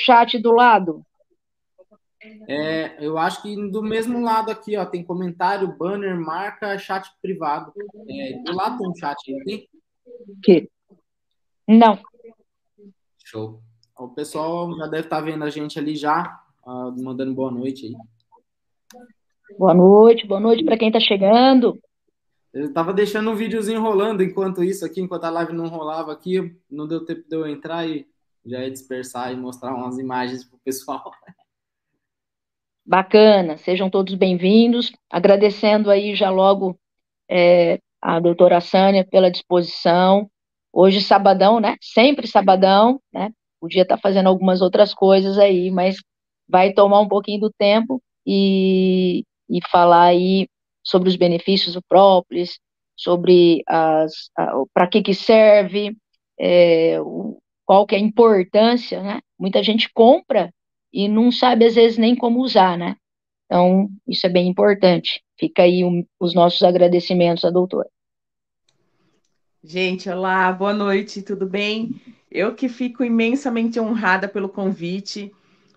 chat do lado? Eu acho que do mesmo lado aqui, ó, tem comentário, banner, marca, chat privado. Do lado tem um chat aí, tem? Que? Não. Show. O pessoal já deve estar vendo a gente ali já, mandando boa noite aí. Boa noite para quem está chegando. Eu tava deixando um videozinho rolando enquanto isso aqui, enquanto a live não rolava aqui, não deu tempo de eu entrar e já ia dispersar e mostrar umas imagens pro pessoal. Bacana, sejam todos bem-vindos. Agradecendo aí já logo a doutora Sânia pela disposição. Hoje, sabadão, né? Sempre sabadão, né? Podia estar fazendo algumas outras coisas aí, mas vai tomar um pouquinho do tempo e falar aí sobre os benefícios do própolis, sobre para que serve, qual que é a importância, né? Muita gente compra e não sabe, às vezes, nem como usar, né? Então, isso é bem importante. Fica aí os nossos agradecimentos à doutora. Gente, olá, boa noite, tudo bem? Eu que fico imensamente honrada pelo convite.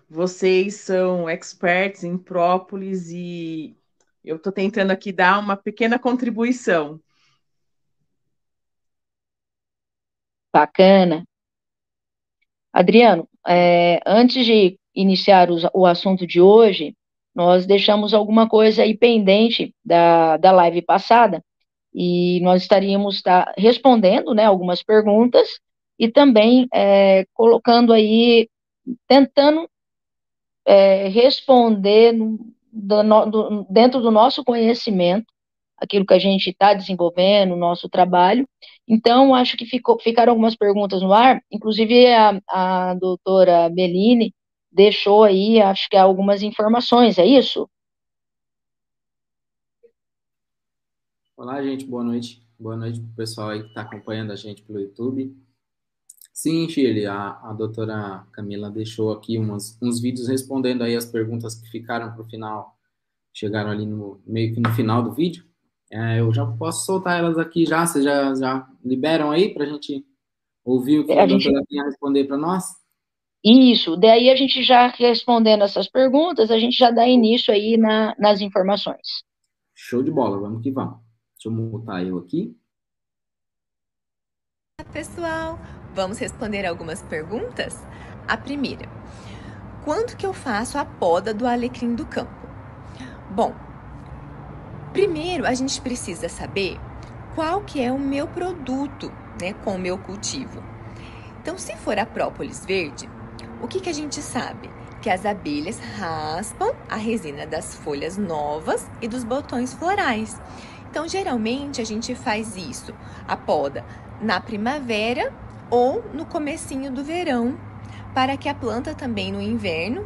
Vocês são experts em própolis e eu estou tentando aqui dar uma pequena contribuição. Bacana. Adriano, antes de iniciar o assunto de hoje, nós deixamos alguma coisa aí pendente da live passada e nós estaríamos respondendo, né, algumas perguntas e também colocando aí, tentando responder dentro do nosso conhecimento, aquilo que a gente está desenvolvendo, o nosso trabalho. Então, acho que ficaram algumas perguntas no ar, inclusive a doutora Beline deixou aí, acho que algumas informações, é isso? Olá, gente, boa noite. Boa noite pro pessoal aí que está acompanhando a gente pelo YouTube. Sim, Shirley, a doutora Camila deixou aqui uns vídeos respondendo aí as perguntas que ficaram para o final, chegaram ali meio que no final do vídeo. Eu já posso soltar elas aqui já, vocês já liberam aí para a gente ouvir o que a A gente, doutora tem a responder para nós? isso, daí a gente já respondendo essas perguntas, a gente já dá início aí nas informações. Show de bola, vamos que vamos. Deixa eu mutar eu aqui. Pessoal, vamos responder algumas perguntas? A primeira: quando que eu faço a poda do alecrim do campo? Bom, primeiro a gente precisa saber qual que é o meu produto, né, com o meu cultivo. Então, se for a própolis verde, o que a gente sabe? Que as abelhas raspam a resina das folhas novas e dos botões florais. Então, geralmente a gente faz isso, a poda, na primavera ou no comecinho do verão, para que a planta também no inverno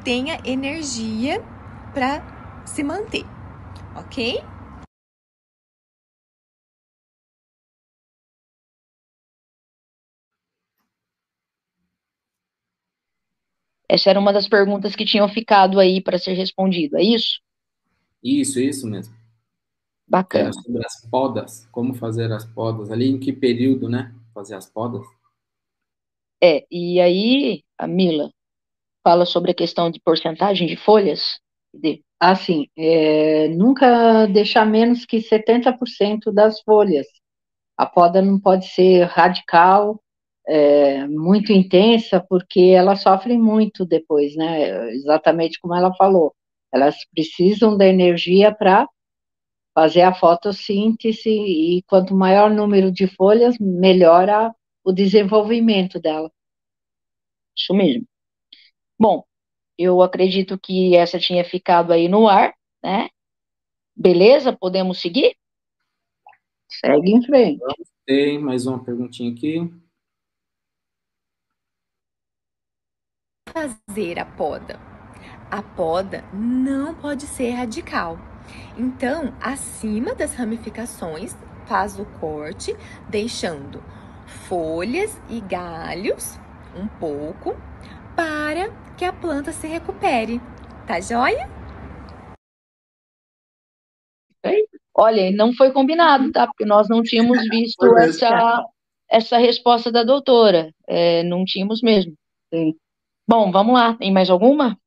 tenha energia para se manter, ok? Essa era uma das perguntas que tinham ficado aí para ser respondido, é isso? Isso mesmo. Que era Bacana. sobre as podas, como fazer as podas, ali em que período, né? Fazer as podas. E aí, a Mila fala sobre a questão de porcentagem de folhas. Assim, nunca deixar menos que 70% das folhas. A poda não pode ser radical, muito intensa, porque elas sofrem muito depois, né? Exatamente como ela falou. Elas precisam da energia para fazer a fotossíntese, e quanto maior número de folhas, melhora o desenvolvimento dela. Isso mesmo. Bom, eu acredito que essa tinha ficado aí no ar, né? Beleza? Podemos seguir? Segue em frente. Tem mais uma perguntinha aqui. Fazer a poda. A poda não pode ser radical. Então, acima das ramificações, faz o corte, deixando folhas e galhos um pouco para que a planta se recupere. Tá joia? Olha, não foi combinado, tá? Porque nós não tínhamos visto essa resposta da doutora. Não tínhamos mesmo. Sim. Bom, vamos lá. Tem mais alguma?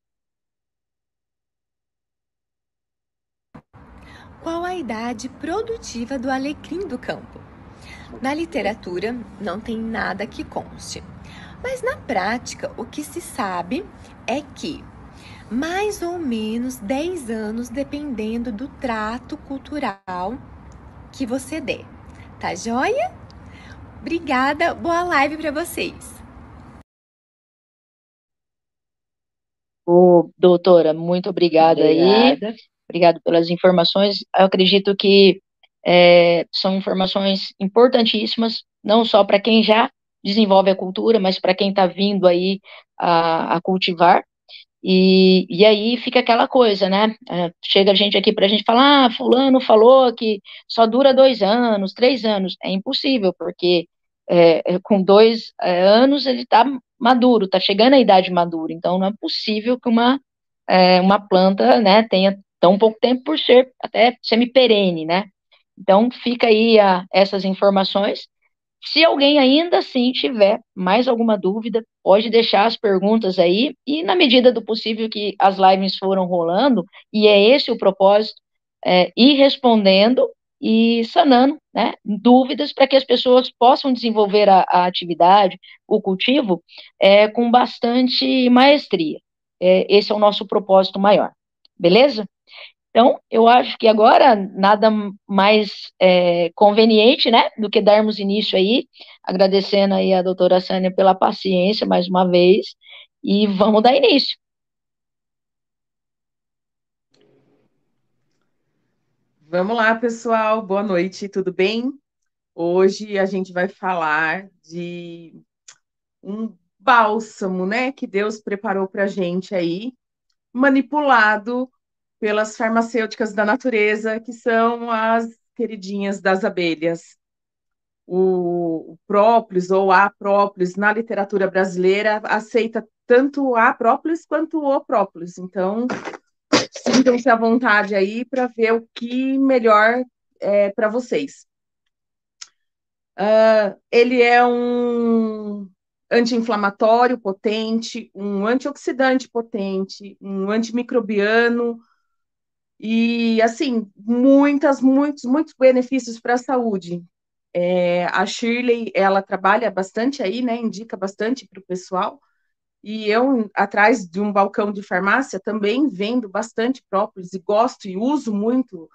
Qual a idade produtiva do alecrim do campo? Na literatura, não tem nada que conste. Mas na prática, o que se sabe é que mais ou menos 10 anos, dependendo do trato cultural que você der. Tá joia? Obrigada, boa live para vocês. Doutora, muito obrigada aí. Obrigado pelas informações. Eu acredito que são informações importantíssimas, não só para quem já desenvolve a cultura, mas para quem está vindo aí a cultivar. E aí fica aquela coisa, né? Chega a gente aqui para a gente falar, fulano falou que só dura 2 anos, 3 anos. É impossível, porque com 2 anos ele está maduro, está chegando à idade madura. Então não é possível que uma planta, né, tenha tão pouco tempo por ser até semi-perene, né? Então fica aí essas informações. Se alguém ainda assim tiver mais alguma dúvida, pode deixar as perguntas aí, e na medida do possível que as lives foram rolando, e é esse o propósito, ir respondendo e sanando, né, dúvidas para que as pessoas possam desenvolver a atividade, o cultivo, com bastante maestria. Esse é o nosso propósito maior. Beleza? Então, eu acho que agora nada mais conveniente, né, do que darmos início aí, agradecendo aí a doutora Sânia pela paciência mais uma vez, e vamos dar início. Vamos lá, pessoal. Boa noite, tudo bem? Hoje a gente vai falar de um bálsamo, né, que Deus preparou para a gente aí, manipulado pelas farmacêuticas da natureza, que são as queridinhas das abelhas. O própolis ou a própolis na literatura brasileira aceita tanto a própolis quanto o própolis. Então, sintam-se à vontade aí para ver o que melhor é para vocês. Ele é um anti-inflamatório potente, um antioxidante potente, um antimicrobiano e, assim, muitos benefícios para a saúde. A Shirley, ela trabalha bastante aí, né? Indica bastante para o pessoal. E eu, atrás de um balcão de farmácia, também vendo bastante própolis e gosto e uso muito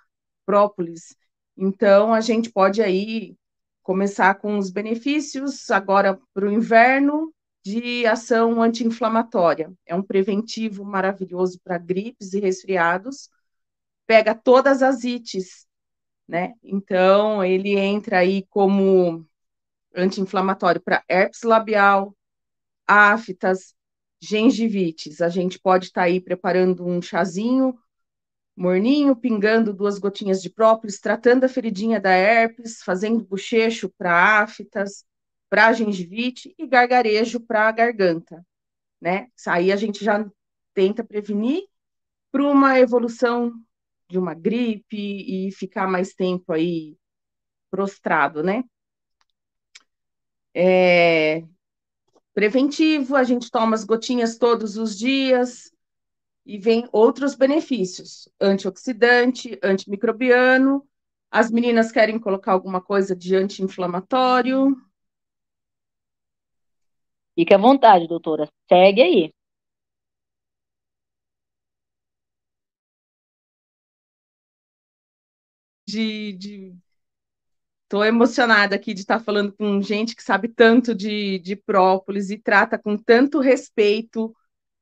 própolis. Então, a gente pode aí começar com os benefícios agora para o inverno de ação anti-inflamatória. É um preventivo maravilhoso para gripes e resfriados. Pega todas as ites, né? Então, ele entra aí como anti-inflamatório para herpes labial, aftas, gengivites. A gente pode estar aí preparando um chazinho morninho, pingando 2 gotinhas de própolis, tratando a feridinha da herpes, fazendo bochecho para aftas, para gengivite e gargarejo para a garganta, né? Isso aí a gente já tenta prevenir para uma evolução de uma gripe e ficar mais tempo aí prostrado, né? Preventivo, a gente toma as gotinhas todos os dias e vem outros benefícios: antioxidante, antimicrobiano. As meninas querem colocar alguma coisa de anti-inflamatório? Fique à vontade, doutora. Segue aí. Estou emocionada aqui de estar falando com gente que sabe tanto de própolis e trata com tanto respeito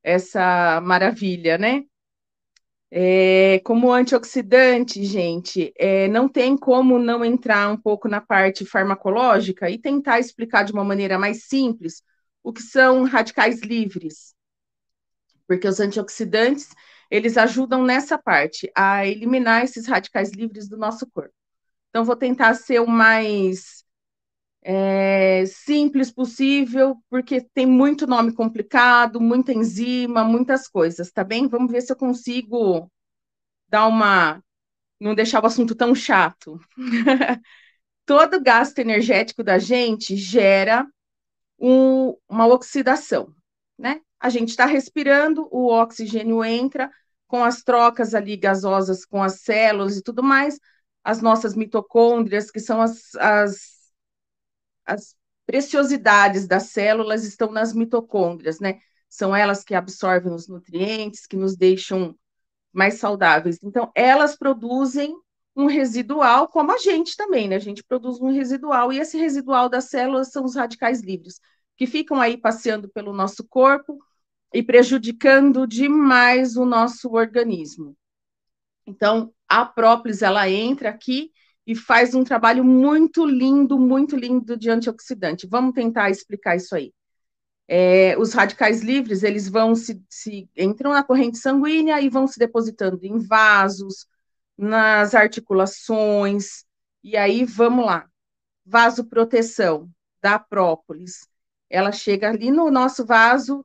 essa maravilha, né? Como antioxidante, gente, não tem como não entrar um pouco na parte farmacológica e tentar explicar de uma maneira mais simples o que são radicais livres, porque os antioxidantes, eles ajudam nessa parte, a eliminar esses radicais livres do nosso corpo. Então, vou tentar ser o mais simples possível, porque tem muito nome complicado, muita enzima, muitas coisas, tá bem? Vamos ver se eu consigo não deixar o assunto tão chato. Todo gasto energético da gente gera uma oxidação, né? a gente está respirando, o oxigênio entra, com as trocas ali gasosas com as células e tudo mais, as nossas mitocôndrias, que são as preciosidades das células, estão nas mitocôndrias, né? São elas que absorvem os nutrientes, que nos deixam mais saudáveis. Então, elas produzem um residual, como a gente também, né? A gente produz um residual, e esse residual das células são os radicais livres, que ficam aí passeando pelo nosso corpo e prejudicando demais o nosso organismo. Então, a própolis, ela entra aqui e faz um trabalho muito lindo de antioxidante. Vamos tentar explicar isso aí. Os radicais livres, eles vão entram na corrente sanguínea e vão se depositando em vasos, nas articulações, e aí vamos lá. Vasoproteção da própolis. Ela chega ali no nosso vaso,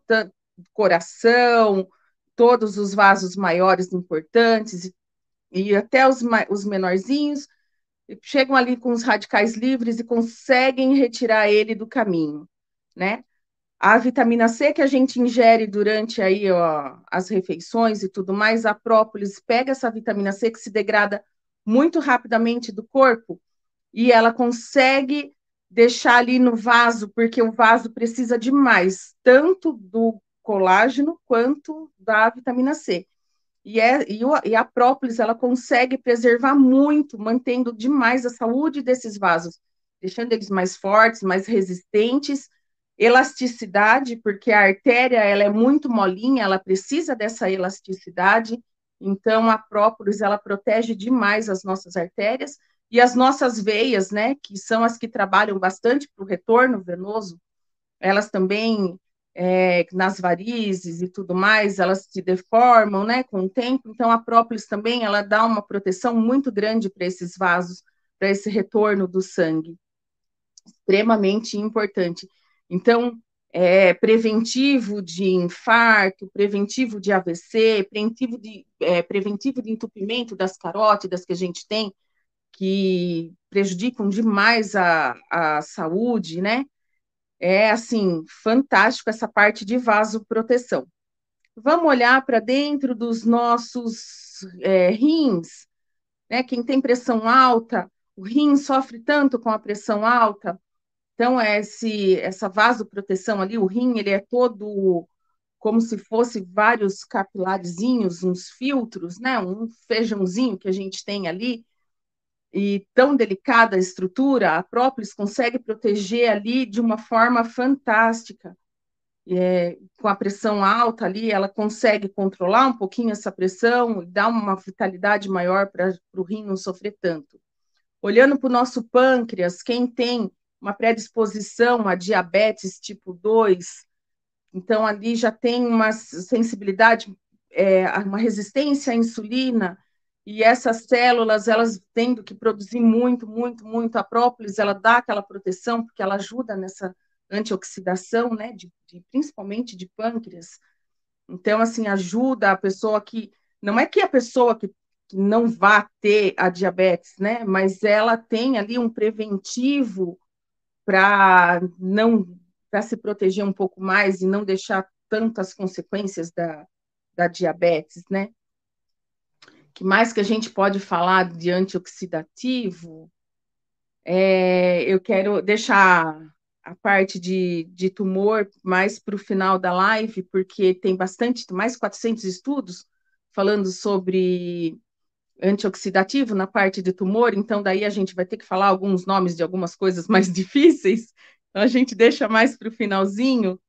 coração, todos os vasos maiores importantes, e até os menorzinhos, chegam ali com os radicais livres e conseguem retirar ele do caminho, né? A vitamina C que a gente ingere durante aí, ó, as refeições e tudo mais, a própolis pega essa vitamina C que se degrada muito rapidamente do corpo e ela consegue deixar ali no vaso, porque o vaso precisa demais, tanto do colágeno quanto da vitamina C. E a própolis, ela consegue preservar muito, mantendo demais a saúde desses vasos, deixando eles mais fortes, mais resistentes, elasticidade, porque a artéria, ela é muito molinha, ela precisa dessa elasticidade, então a própolis, ela protege demais as nossas artérias, e as nossas veias, né, que são as que trabalham bastante para o retorno venoso, elas também, nas varizes e tudo mais, elas se deformam, né, com o tempo, então a própolis também, ela dá uma proteção muito grande para esses vasos, para esse retorno do sangue, extremamente importante. Então, preventivo de infarto, preventivo de AVC, preventivo de entupimento das carótidas que a gente tem, que prejudicam demais a saúde, né? É, assim, fantástico essa parte de vasoproteção. Vamos olhar para dentro dos nossos rins, né? Quem tem pressão alta, o rim sofre tanto com a pressão alta, então essa vasoproteção ali, o rim, ele é todo como se fosse vários capilarzinhos, uns filtros, né? Um feijãozinho que a gente tem ali, e tão delicada a estrutura, a própolis consegue proteger ali de uma forma fantástica. Com a pressão alta ali, ela consegue controlar um pouquinho essa pressão e dar uma vitalidade maior para o rim não sofrer tanto. Olhando para o nosso pâncreas, quem tem uma predisposição a diabetes tipo 2, então ali já tem uma sensibilidade, uma resistência à insulina, e essas células, elas tendo que produzir muito, a própolis, ela dá aquela proteção, porque ela ajuda nessa antioxidação, né, principalmente de pâncreas. Então, assim, ajuda a pessoa que, não é que a pessoa que não vá ter a diabetes, né, mas ela tem ali um preventivo para se proteger um pouco mais e não deixar tantas consequências da diabetes, né? Que mais que a gente pode falar de antioxidativo? Eu quero deixar a parte de tumor mais para o final da live, porque tem mais 400 estudos falando sobre antioxidativo na parte de tumor, então daí a gente vai ter que falar alguns nomes de algumas coisas mais difíceis, então a gente deixa mais para o finalzinho,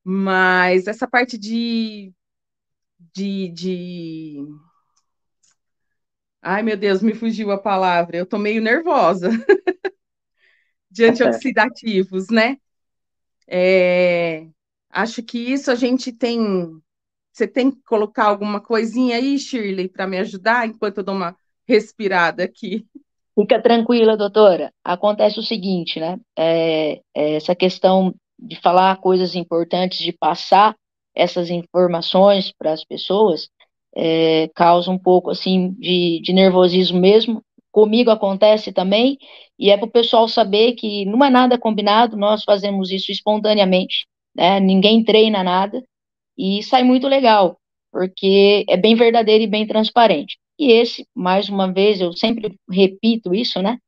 mas essa parte de Ai, meu Deus, me fugiu a palavra. Eu tô meio nervosa. De antioxidativos, né? Acho que isso a gente tem. Você tem que colocar alguma coisinha aí, Shirley, para me ajudar enquanto eu dou uma respirada aqui. Fica tranquila, doutora. Acontece o seguinte, né? Essa questão de falar coisas importantes, de passar essas informações para as pessoas, causa um pouco assim de nervosismo mesmo. Comigo acontece também, e é para o pessoal saber que não é nada combinado, nós fazemos isso espontaneamente, né? Ninguém treina nada, e sai muito legal, porque é bem verdadeiro e bem transparente. E esse, mais uma vez, eu sempre repito isso, né?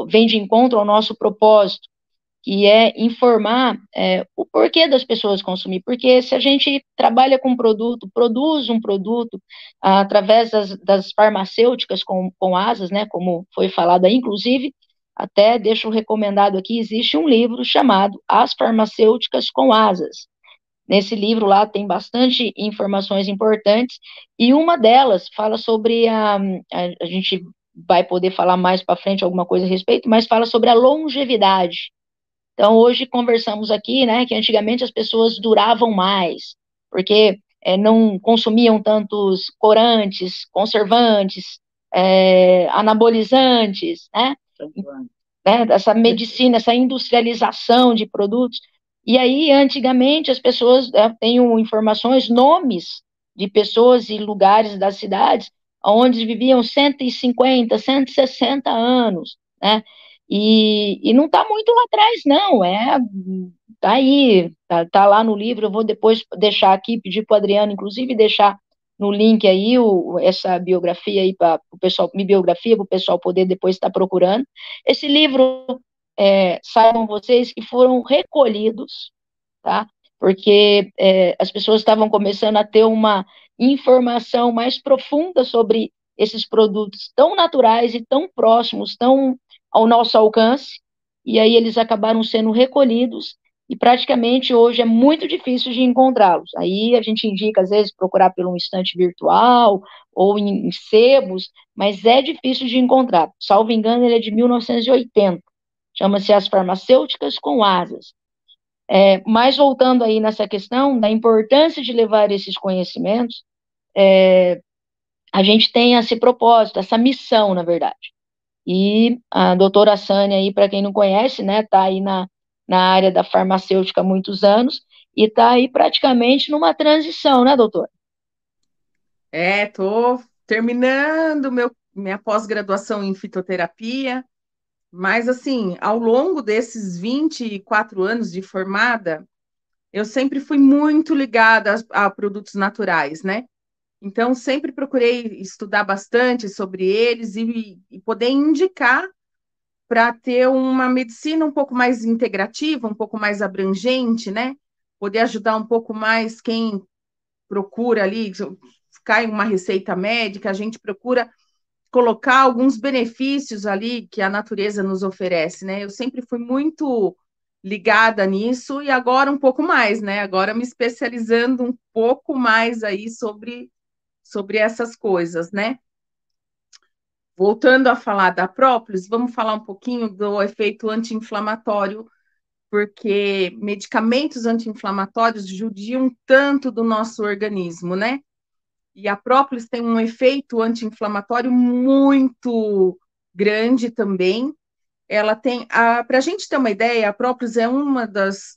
Vem de encontro ao nosso propósito, que é informar o porquê das pessoas consumir, porque se a gente trabalha com produto, produz um produto através das farmacêuticas com asas, né, como foi falado aí, inclusive, até deixo recomendado aqui, existe um livro chamado As Farmacêuticas com Asas. Nesse livro lá tem bastante informações importantes, e uma delas fala sobre a gente vai poder falar mais para frente alguma coisa a respeito, mas fala sobre a longevidade. Então, hoje conversamos aqui, né, que antigamente as pessoas duravam mais, porque não consumiam tantos corantes, conservantes, anabolizantes, né, essa medicina, essa industrialização de produtos. E aí, antigamente, as pessoas têm informações, nomes de pessoas e lugares das cidades onde viviam 150, 160 anos, né? E não está muito lá atrás, não, tá aí, tá lá no livro, eu vou depois deixar aqui, pedir para o Adriano, inclusive, deixar no link aí essa biografia aí para o pessoal, minha biografia, para o pessoal poder depois estar procurando. Esse livro, saibam vocês que foram recolhidos, tá? Porque as pessoas estavam começando a ter uma informação mais profunda sobre esses produtos tão naturais e tão próximos, tão ao nosso alcance, e aí eles acabaram sendo recolhidos, e praticamente hoje é muito difícil de encontrá-los. Aí a gente indica, às vezes, procurar pelo estante virtual ou em sebos, mas é difícil de encontrar. Salvo engano, ele é de 1980. Chama-se As Farmacêuticas com Asas. Mas voltando aí nessa questão da importância de levar esses conhecimentos, a gente tem esse propósito, essa missão, na verdade. E a doutora Sânia aí, para quem não conhece, né, está aí na área da farmacêutica há muitos anos e está aí praticamente numa transição, né, doutora? Estou terminando minha pós-graduação em fitoterapia, mas assim, ao longo desses 24 anos de formada, eu sempre fui muito ligada a produtos naturais, né? Então, sempre procurei estudar bastante sobre eles e poder indicar para ter uma medicina um pouco mais integrativa, um pouco mais abrangente, né? Poder ajudar um pouco mais quem procura ali, cai uma receita médica, a gente procura colocar alguns benefícios ali que a natureza nos oferece, né? Eu sempre fui muito ligada nisso e agora um pouco mais, né? Agora me especializando um pouco mais aí sobre essas coisas, né? Voltando a falar da própolis, vamos falar um pouquinho do efeito anti-inflamatório, porque medicamentos anti-inflamatórios judiam tanto do nosso organismo, né? E a própolis tem um efeito anti-inflamatório muito grande também. Ela tem, para a gente ter uma ideia, a própolis é uma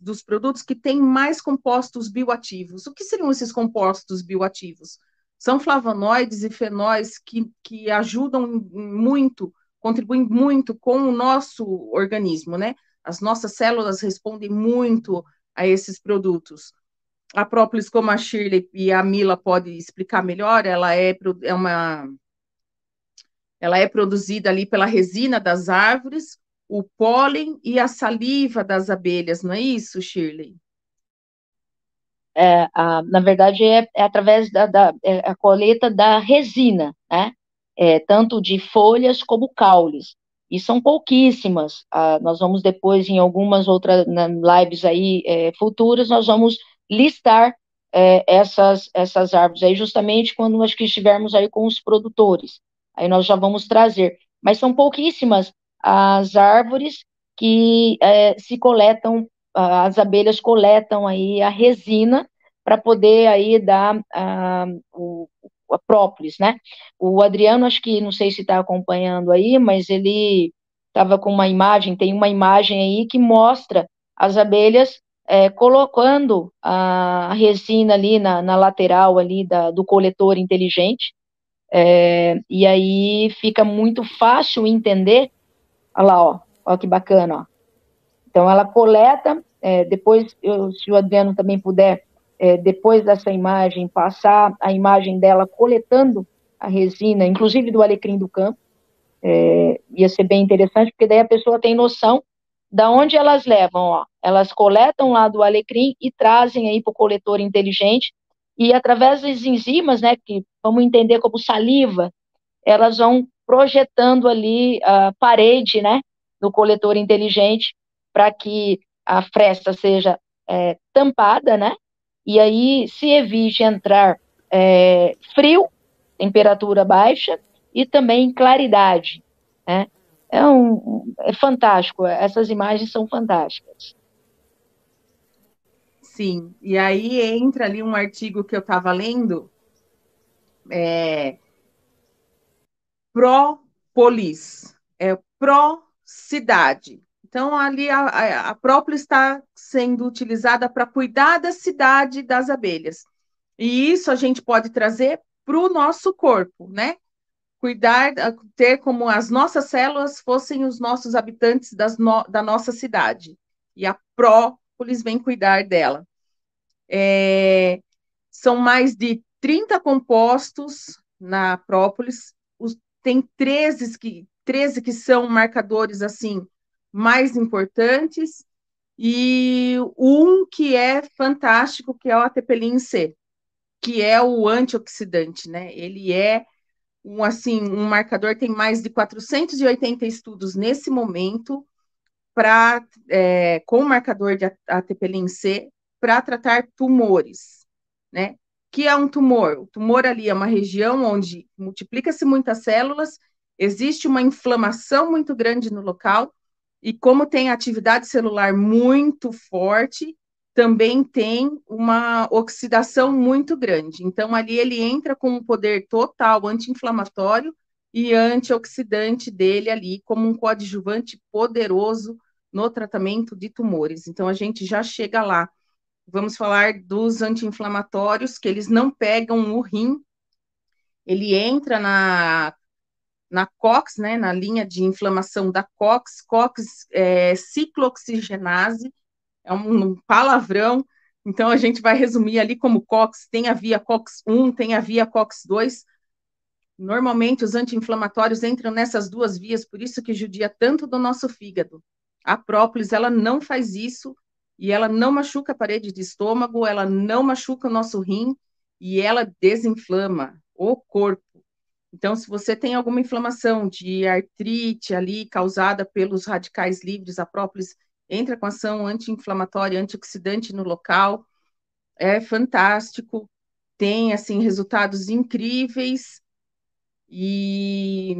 dos produtos que tem mais compostos bioativos. O que seriam esses compostos bioativos? São flavonoides e fenóis que ajudam muito, contribuem muito com o nosso organismo, né? As nossas células respondem muito a esses produtos. A própolis, como a Shirley e a Mila podem explicar melhor, ela é produzida ali pela resina das árvores, o pólen e a saliva das abelhas, não é isso, Shirley? Na verdade, é através da a coleta da resina, né? Tanto de folhas como caules. E são pouquíssimas. Nós vamos depois, em algumas outras lives aí futuras, nós vamos listar essas árvores aí, justamente quando nós estivermos aí com os produtores. Aí nós já vamos trazer. Mas são pouquíssimas as árvores que se coletam, as abelhas coletam aí a resina para poder aí dar a própolis, né? O Adriano, acho que, não sei se está acompanhando aí, mas ele estava com uma imagem, tem uma imagem aí que mostra as abelhas colocando a resina ali na lateral ali do coletor inteligente, e aí fica muito fácil entender. Olha lá, ó que bacana, ó. Então ela coleta, depois, se o Adriano também puder depois dessa imagem, passar a imagem dela coletando a resina, inclusive do alecrim do campo. Ia ser bem interessante, porque daí a pessoa tem noção da onde elas levam, ó. Elas coletam lá do alecrim e trazem aí para o coletor inteligente, e através das enzimas, né, que vamos entender como saliva, elas vão projetando ali a parede, né, do coletor inteligente, para que a fresta seja tampada, né, e aí se evite entrar frio, temperatura baixa, e também claridade, né? É fantástico, essas imagens são fantásticas. Sim, e aí entra ali um artigo que eu estava lendo, própolis, pró-cidade. Então, ali a própolis está sendo utilizada para cuidar da cidade das abelhas. E isso a gente pode trazer para o nosso corpo, né? Cuidar, ter como as nossas células fossem os nossos habitantes da nossa cidade. E a própolis vem cuidar dela. São mais de 30 compostos na própolis. Tem 13 que são marcadores assim mais importantes, e um que é fantástico, que é o atepelim C, que é o antioxidante, né? Ele é um marcador, tem mais de 480 estudos nesse momento com o marcador de atepelim C para tratar tumores, né? Que é um tumor? O tumor ali é uma região onde multiplica-se muitas células, existe uma inflamação muito grande no local, e como tem atividade celular muito forte, também tem uma oxidação muito grande. Então, ali ele entra com um poder total anti-inflamatório e antioxidante dele ali, como um coadjuvante poderoso no tratamento de tumores. Então, a gente já chega lá. Vamos falar dos anti-inflamatórios, que eles não pegam o rim, ele entra na COX, né, na linha de inflamação da COX. COX é ciclooxigenase, é um palavrão, então a gente vai resumir ali como COX. Tem a via COX-1, tem a via COX-2. Normalmente os anti-inflamatórios entram nessas duas vias, por isso que judia tanto do nosso fígado. A própolis, ela não faz isso, e ela não machuca a parede de estômago, ela não machuca o nosso rim, e ela desinflama o corpo. Então, se você tem alguma inflamação de artrite ali causada pelos radicais livres, a própolis entra com ação anti-inflamatória, antioxidante no local, é fantástico, tem, assim, resultados incríveis. E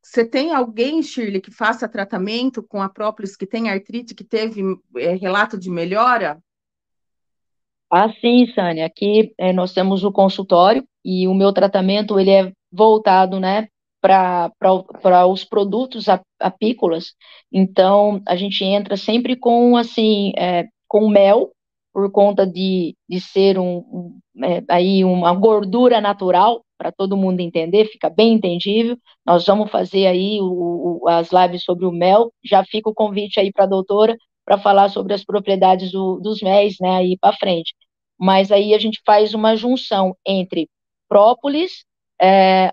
você tem alguém, Shirley, que faça tratamento com a própolis, que tem artrite, que teve relato de melhora? Sim, Sânia, aqui nós temos o consultório, e o meu tratamento ele é voltado, né, para os produtos apícolas. Então, a gente entra sempre com, assim, com mel, por conta de ser aí uma gordura natural, para todo mundo entender, fica bem entendível. Nós vamos fazer aí as lives sobre o mel. Já fica o convite aí para a doutora para falar sobre as propriedades dos méis, né, aí para frente. Mas aí a gente faz uma junção entre própolis,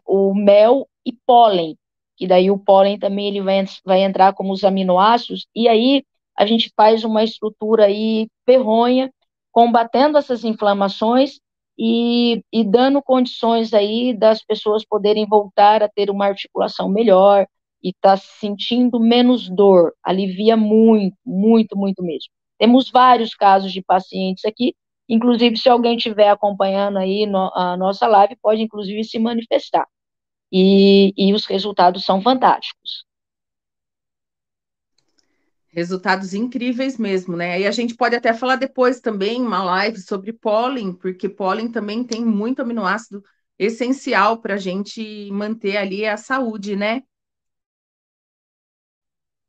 o mel e pólen, que daí o pólen também ele vai entrar como os aminoácidos, e aí a gente faz uma estrutura aí ferronha, combatendo essas inflamações e dando condições aí das pessoas poderem voltar a ter uma articulação melhor e estar sentindo menos dor, alivia muito, muito, muito mesmo. Temos vários casos de pacientes aqui, inclusive se alguém estiver acompanhando aí a nossa live, pode inclusive se manifestar. E os resultados são fantásticos. Resultados incríveis mesmo, né? E a gente pode até falar depois também uma live sobre pólen, porque pólen também tem muito aminoácido essencial para a gente manter ali a saúde, né?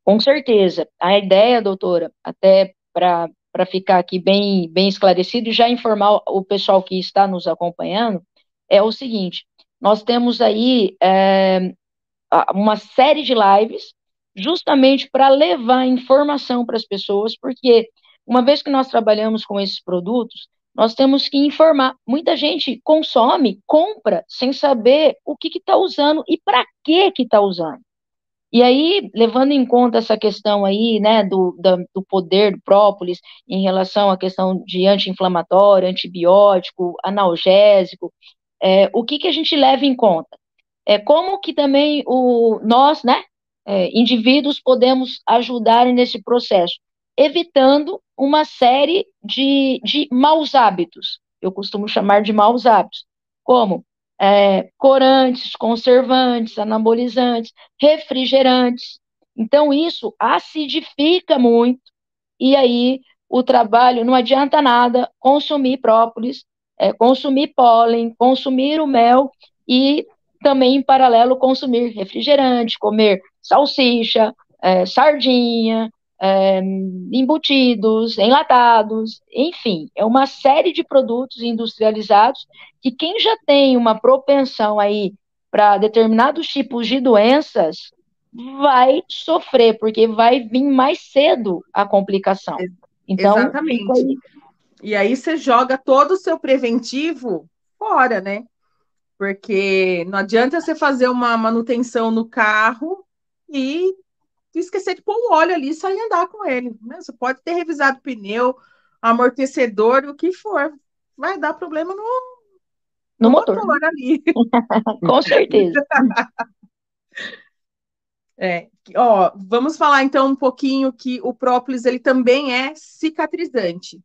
Com certeza. A ideia, doutora, até para ficar aqui bem, bem esclarecido e já informar o pessoal que está nos acompanhando, é o seguinte: nós temos aí uma série de lives justamente para levar informação para as pessoas, porque uma vez que nós trabalhamos com esses produtos, nós temos que informar. Muita gente consome, compra, sem saber o que está usando e para que está usando. E aí, levando em conta essa questão aí, né, do poder do própolis em relação à questão de anti-inflamatório, antibiótico, analgésico, o que a gente leva em conta? Como que também nós, né, indivíduos, podemos ajudar nesse processo, evitando uma série de maus hábitos, eu costumo chamar de maus hábitos, como corantes, conservantes, anabolizantes, refrigerantes. Então, isso acidifica muito, e aí o trabalho, não adianta nada consumir própolis, consumir pólen, consumir o mel e também, em paralelo, consumir refrigerante, comer salsicha, sardinha, embutidos, enlatados, enfim, é uma série de produtos industrializados que quem já tem uma propensão aí para determinados tipos de doenças vai sofrer, porque vai vir mais cedo a complicação. Então, exatamente. E aí você joga todo o seu preventivo fora, né? Porque não adianta você fazer uma manutenção no carro e esquecer de pôr um óleo ali e sair andar com ele, né? Você pode ter revisado pneu, amortecedor, o que for. Vai dar problema no motor ali. Com certeza. Vamos falar então um pouquinho que o própolis ele também é cicatrizante.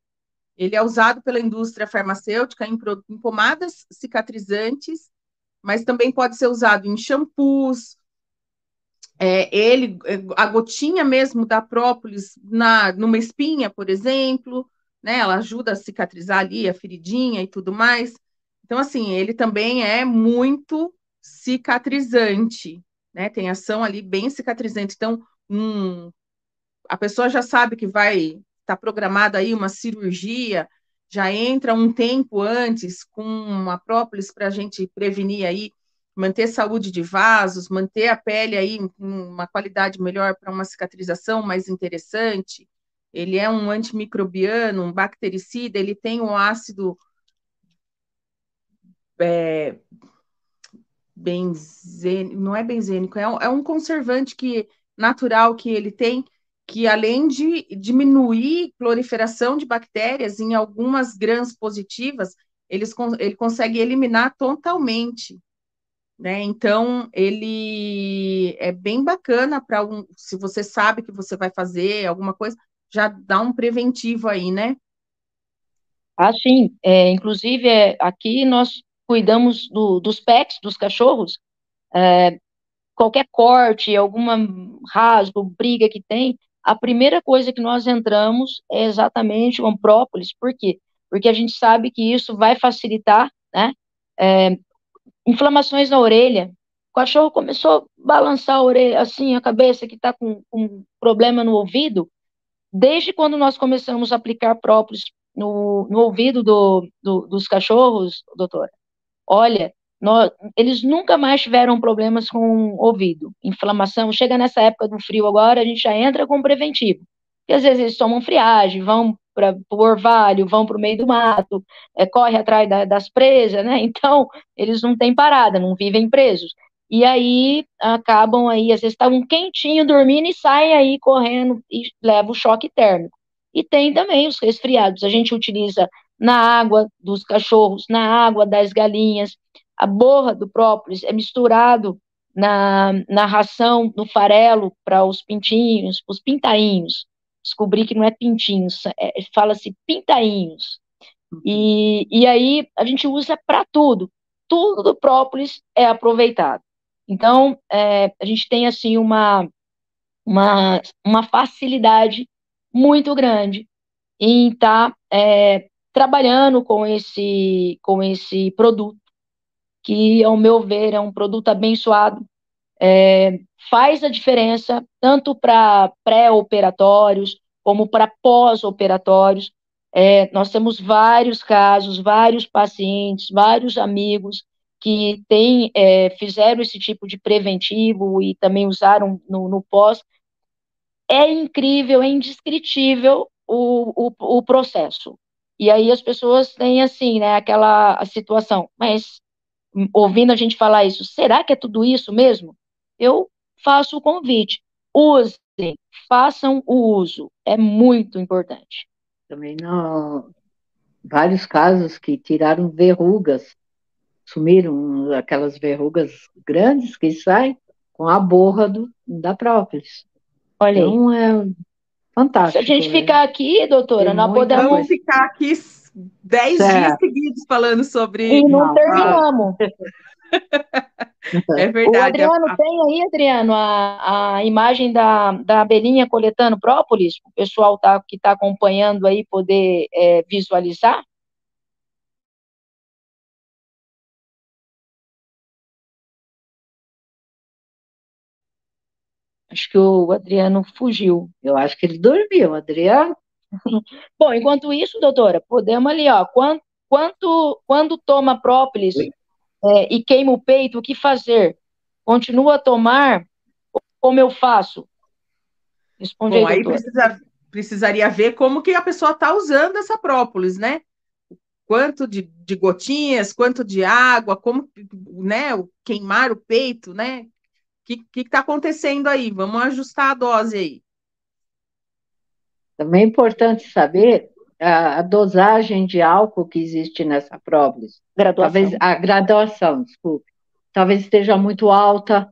Ele é usado pela indústria farmacêutica em pomadas cicatrizantes, mas também pode ser usado em shampoos. A gotinha mesmo da própolis numa espinha, por exemplo, né? Ela ajuda a cicatrizar ali a feridinha e tudo mais. Então, assim, ele também é muito cicatrizante, né? Tem ação ali bem cicatrizante. Então, a pessoa já sabe que vai estar programada aí uma cirurgia, já entra um tempo antes com uma própolis para a gente prevenir aí, manter saúde de vasos, manter a pele aí com uma qualidade melhor para uma cicatrização mais interessante. Ele é um antimicrobiano, um bactericida, ele tem um ácido não é benzênico, é um conservante natural que ele tem, que além de diminuir proliferação de bactérias em algumas grãs positivas, ele consegue eliminar totalmente, né? Então, ele é bem bacana para se você sabe que você vai fazer alguma coisa, já dá um preventivo aí, né? Sim. Inclusive, aqui nós cuidamos dos pets, dos cachorros, qualquer corte, alguma rasgo, briga que tem, a primeira coisa que nós entramos é exatamente o própolis. Por quê? Porque a gente sabe que isso vai facilitar, né, inflamações na orelha. O cachorro começou a balançar a orelha, assim, a cabeça, que está com problema no ouvido. Desde quando nós começamos a aplicar própolis no ouvido dos cachorros, doutora, olha, eles nunca mais tiveram problemas com o ouvido, inflamação. Chega nessa época do frio agora, a gente já entra com preventivo. Porque às vezes eles tomam friagem, vão para o orvalho, vão para o meio do mato, corre atrás das presas, né? Então, eles não têm parada, não vivem presos. E aí acabam aí, às vezes estavam quentinho dormindo e saem aí correndo e levam o choque térmico. E tem também os resfriados. A gente utiliza na água dos cachorros, na água das galinhas. A borra do própolis é misturado na ração, no farelo para os pintinhos, os pintainhos. Descobri que não é pintinhos, fala-se pintainhos. E aí a gente usa para tudo. Tudo do própolis é aproveitado. Então, a gente tem assim uma facilidade muito grande em estar trabalhando com esse produto, que, ao meu ver, é um produto abençoado, faz a diferença tanto para pré-operatórios como para pós-operatórios. Nós temos vários casos, vários pacientes, vários amigos que fizeram esse tipo de preventivo e também usaram no pós. É incrível, é indescritível o processo. E aí as pessoas têm, assim, né, a situação, mas ouvindo a gente falar isso, será que é tudo isso mesmo? Eu faço o convite, usem, façam o uso, é muito importante. Também não, vários casos que tiraram verrugas, sumiram aquelas verrugas grandes que saem com a borra da própolis. Olha aí. Então é fantástico. Se a gente ficar aqui, doutora, nós podemos... Vamos ficar aqui 10 dias seguidos falando sobre... E não terminamos. É verdade. O Adriano, tem aí, Adriano, a imagem da abelhinha coletando própolis, o pessoal que está acompanhando aí poder visualizar? Acho que o Adriano fugiu. Eu acho que ele dormiu, Adriano. Bom, enquanto isso, doutora, podemos ali, ó, quando toma própolis e queima o peito, o que fazer? Continua a tomar? Como eu faço? Responde aí, doutora. Aí precisaria ver como que a pessoa está usando essa própolis, né? Quanto de gotinhas, quanto de água, como, né? Queimar o peito, né? O que está acontecendo aí? Vamos ajustar a dose aí. Também é importante saber a dosagem de álcool que existe nessa própolis. Talvez a graduação, desculpe. Talvez esteja muito alta.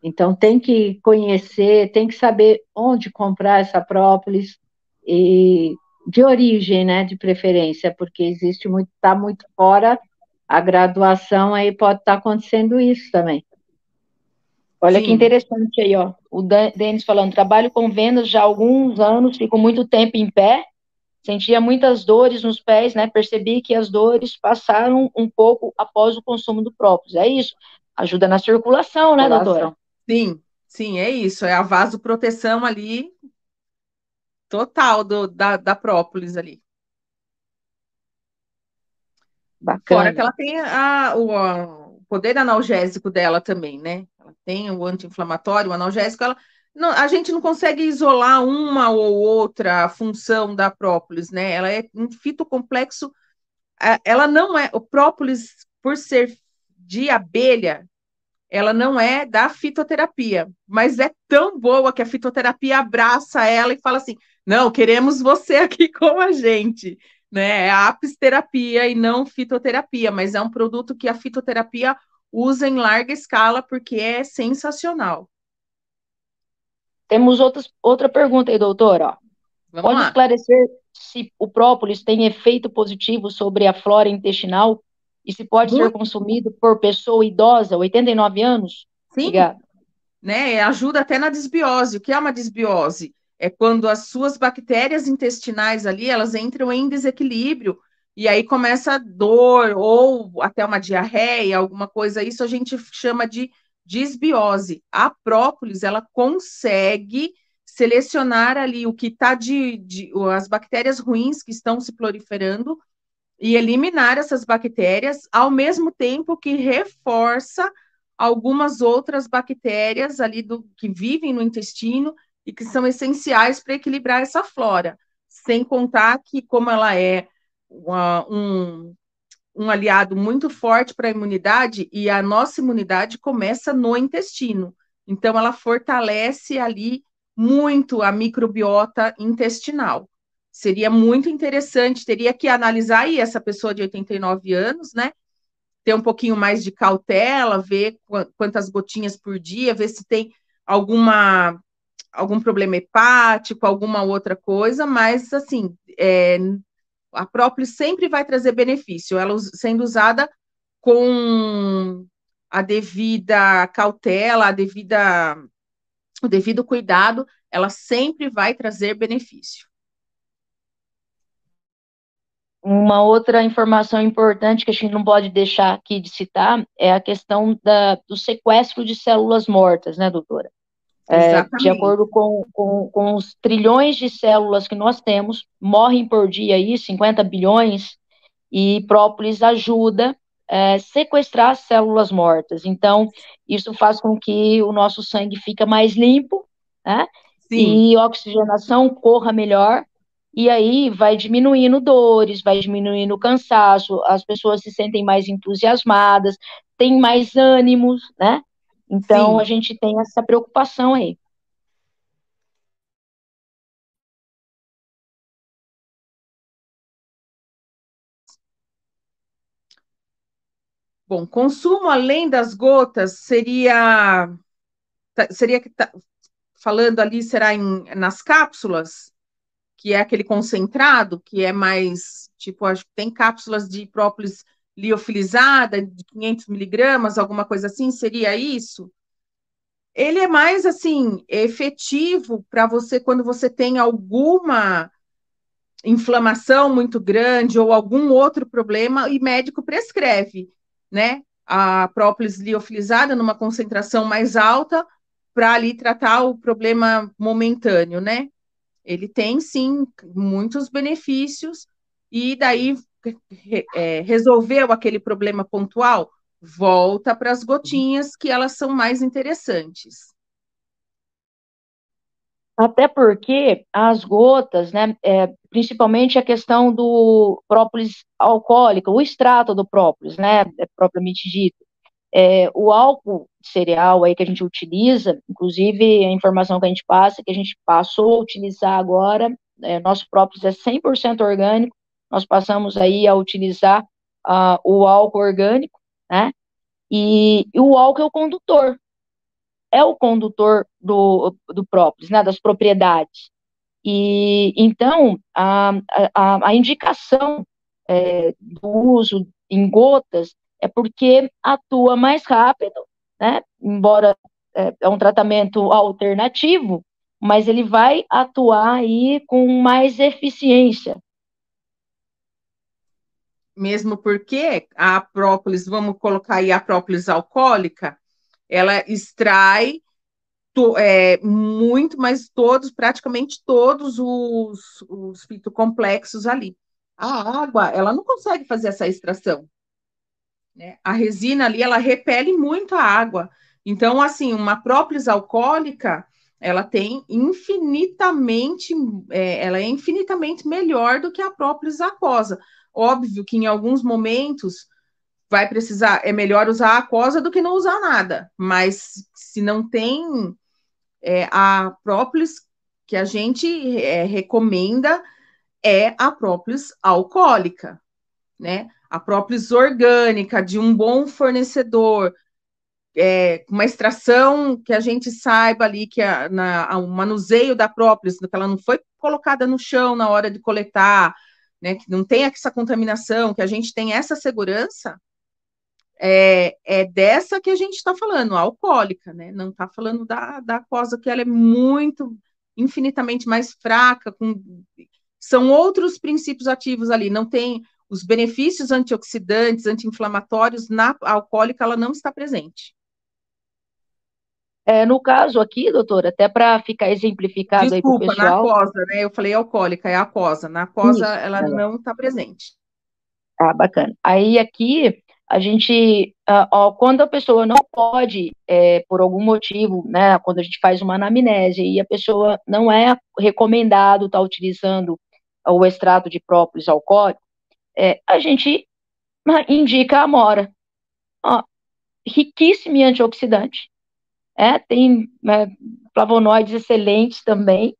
Então tem que conhecer, tem que saber onde comprar essa própolis e de origem, né, de preferência, porque existe muito, está muito fora a graduação, aí pode estar acontecendo isso também. Olha que interessante aí, ó. O Denis falando, trabalho com vendas já há alguns anos, fico muito tempo em pé, sentia muitas dores nos pés, né? Percebi que as dores passaram um pouco após o consumo do própolis. É isso. Ajuda na circulação, né, doutora? Sim, é isso. É a vasoproteção ali total da própolis ali. Bacana. Fora que ela tem o poder analgésico dela também, né? Ela tem o anti-inflamatório, o analgésico. A gente não consegue isolar uma ou outra função da própolis, né? Ela é um fitocomplexo. Ela não é... O própolis, por ser de abelha, ela não é da fitoterapia, mas é tão boa que a fitoterapia abraça ela e fala assim, não, queremos você aqui com a gente, né? É a apisterapia e não fitoterapia, mas é um produto que a fitoterapia usa em larga escala porque é sensacional. Temos outra pergunta aí, doutora. Pode esclarecer se o própolis tem efeito positivo sobre a flora intestinal e se pode ser consumido por pessoa idosa, 89 anos? Sim. Obrigada. Né? Ajuda até na desbiose. O que é uma desbiose? É quando as suas bactérias intestinais ali, elas entram em desequilíbrio e aí começa dor ou até uma diarreia, alguma coisa. Isso a gente chama de desbiose. A própolis, ela consegue selecionar ali o que está as bactérias ruins que estão se proliferando e eliminar essas bactérias, ao mesmo tempo que reforça algumas outras bactérias ali que vivem no intestino e que são essenciais para equilibrar essa flora. Sem contar que, como ela é um aliado muito forte para a imunidade, e a nossa imunidade começa no intestino. Então, ela fortalece ali muito a microbiota intestinal. Seria muito interessante, teria que analisar aí essa pessoa de 89 anos, né? Ter um pouquinho mais de cautela, ver quantas gotinhas por dia, ver se tem algum problema hepático, alguma outra coisa, mas assim, a própolis sempre vai trazer benefício, ela sendo usada com a devida cautela, o devido cuidado, ela sempre vai trazer benefício. Uma outra informação importante que a gente não pode deixar aqui de citar é a questão do sequestro de células mortas, né, doutora? De acordo com os trilhões de células que nós temos, morrem por dia aí 50 bilhões, e própolis ajuda a sequestrar as células mortas. Então, isso faz com que o nosso sangue fique mais limpo, né? E a oxigenação corra melhor, e aí vai diminuindo dores, vai diminuindo cansaço, as pessoas se sentem mais entusiasmadas, têm mais ânimos, né? Então, Sim. a gente tem essa preocupação aí. Bom, consumo além das gotas seria que falando ali, será nas cápsulas, que é aquele concentrado, que é mais, tipo, acho que tem cápsulas de própolis liofilizada, de 500 miligramas, alguma coisa assim, seria isso? Ele é mais, assim, efetivo para você, quando você tem alguma inflamação muito grande ou algum outro problema, e médico prescreve, né? A própolis liofilizada numa concentração mais alta para ali tratar o problema momentâneo, né? Ele tem sim muitos benefícios, e daí resolveu aquele problema pontual, volta para as gotinhas, que elas são mais interessantes. Até porque as gotas, né, principalmente a questão do própolis alcoólico, o extrato do própolis, né, propriamente dito, o álcool cereal aí que a gente utiliza, inclusive a informação que a gente passa, que a gente passou a utilizar agora, nosso própolis é 100% orgânico, nós passamos aí a utilizar o álcool orgânico, né, e o álcool é o condutor do própolis, né, das propriedades. E então a indicação do uso em gotas é porque atua mais rápido, né? Embora é um tratamento alternativo, mas ele vai atuar aí com mais eficiência. Mesmo porque a própolis, vamos colocar aí a própolis alcoólica, ela extrai muito, mas praticamente todos os fitocomplexos ali. A água, ela não consegue fazer essa extração, né? A resina ali, ela repele muito a água. Então, assim, uma própolis alcoólica, ela tem infinitamente, ela é infinitamente melhor do que a própolis aquosa. Óbvio que em alguns momentos vai precisar, é melhor usar a aquosa do que não usar nada, mas se não tem a própolis que a gente recomenda é a própolis alcoólica, né? A própolis orgânica, de um bom fornecedor, uma extração que a gente saiba ali que o manuseio da própolis, que ela não foi colocada no chão na hora de coletar, né? Que não tem essa contaminação, que a gente tem essa segurança, é dessa que a gente está falando, a alcoólica, né? Não está falando da aquosa, que ela é muito, infinitamente mais fraca, são outros princípios ativos ali, não tem os benefícios antioxidantes, anti-inflamatórios, na alcoólica ela não está presente. No caso aqui, doutora, até para ficar exemplificado aí para o Desculpa, na pessoal. aquosa, né? Eu falei alcoólica, é a aquosa. Na aquosa, Isso. ela não está presente. Bacana. Aí aqui a gente, quando a pessoa não pode, por algum motivo, né, quando a gente faz uma anamnese e a pessoa não é recomendado estar utilizando o extrato de própolis alcoólico, a gente indica a amora. Ó, riquíssimo em antioxidante, tem flavonoides excelentes também,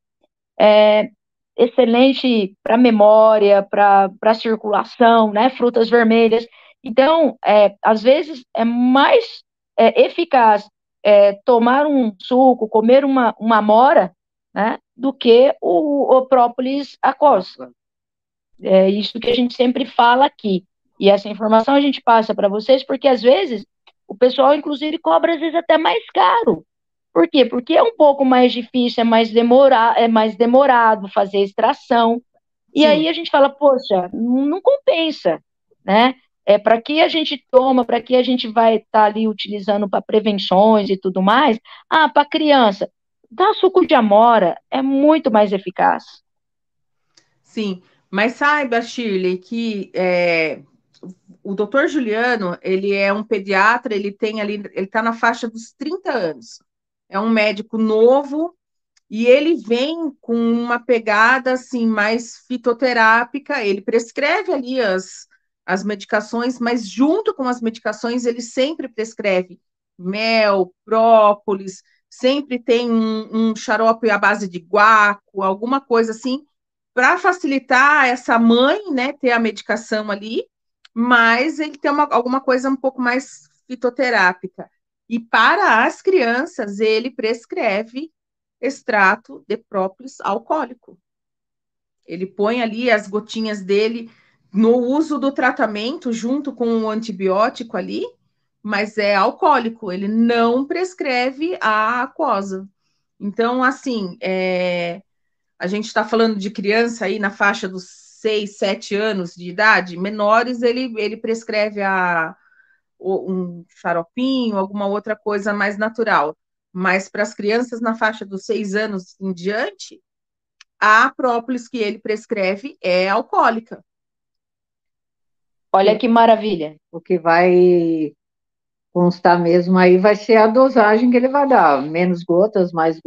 excelente para memória, para circulação, né? Frutas vermelhas. Então, às vezes é mais eficaz tomar um suco, comer uma amora, né? Do que o própolis aquosa. É isso que a gente sempre fala aqui. E essa informação a gente passa para vocês, porque às vezes o pessoal, inclusive, cobra às vezes até mais caro. Por quê? Porque é um pouco mais difícil, é mais demorado fazer a extração. E Sim. aí a gente fala, poxa, não compensa, né? Para que a gente toma, para que a gente vai estar ali utilizando para prevenções e tudo mais? Para criança, dar suco de amora é muito mais eficaz. Sim, mas saiba, Shirley, que o doutor Juliano, ele é um pediatra, ele está na faixa dos 30 anos. É um médico novo, e ele vem com uma pegada assim mais fitoterápica, ele prescreve ali as medicações, mas junto com as medicações ele sempre prescreve mel, própolis, sempre tem um xarope à base de guaco, alguma coisa assim, para facilitar essa mãe, né, ter a medicação ali, mas ele tem alguma coisa um pouco mais fitoterápica. E para as crianças, ele prescreve extrato de própolis alcoólico. Ele põe ali as gotinhas dele no uso do tratamento junto com o antibiótico ali, mas é alcoólico, ele não prescreve a aquosa. Então, assim, a gente está falando de criança aí na faixa dos 6, 7 anos de idade, menores, ele prescreve um xaropinho, alguma outra coisa mais natural. Mas para as crianças na faixa dos 6 anos em diante, a própolis que ele prescreve é alcoólica. Olha que maravilha. O que vai constar mesmo aí vai ser a dosagem que ele vai dar. Menos gotas, mas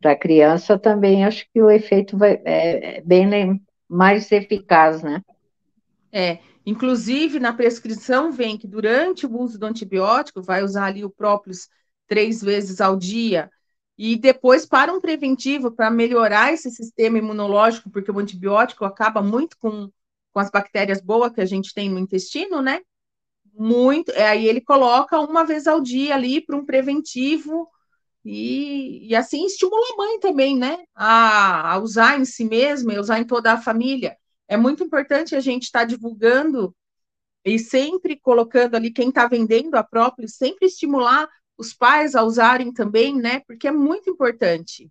para a criança também acho que o efeito é bem mais eficaz, né? Inclusive na prescrição vem que durante o uso do antibiótico vai usar ali o própolis 3 vezes ao dia e depois para um preventivo para melhorar esse sistema imunológico, porque o antibiótico acaba muito com as bactérias boas que a gente tem no intestino, né? Muito, aí ele coloca 1 vez ao dia ali para um preventivo e assim estimula a mãe também, né? A usar em si mesma e usar em toda a família. É muito importante a gente estar divulgando e sempre colocando ali quem está vendendo a própolis, sempre estimular os pais a usarem também, né? Porque é muito importante.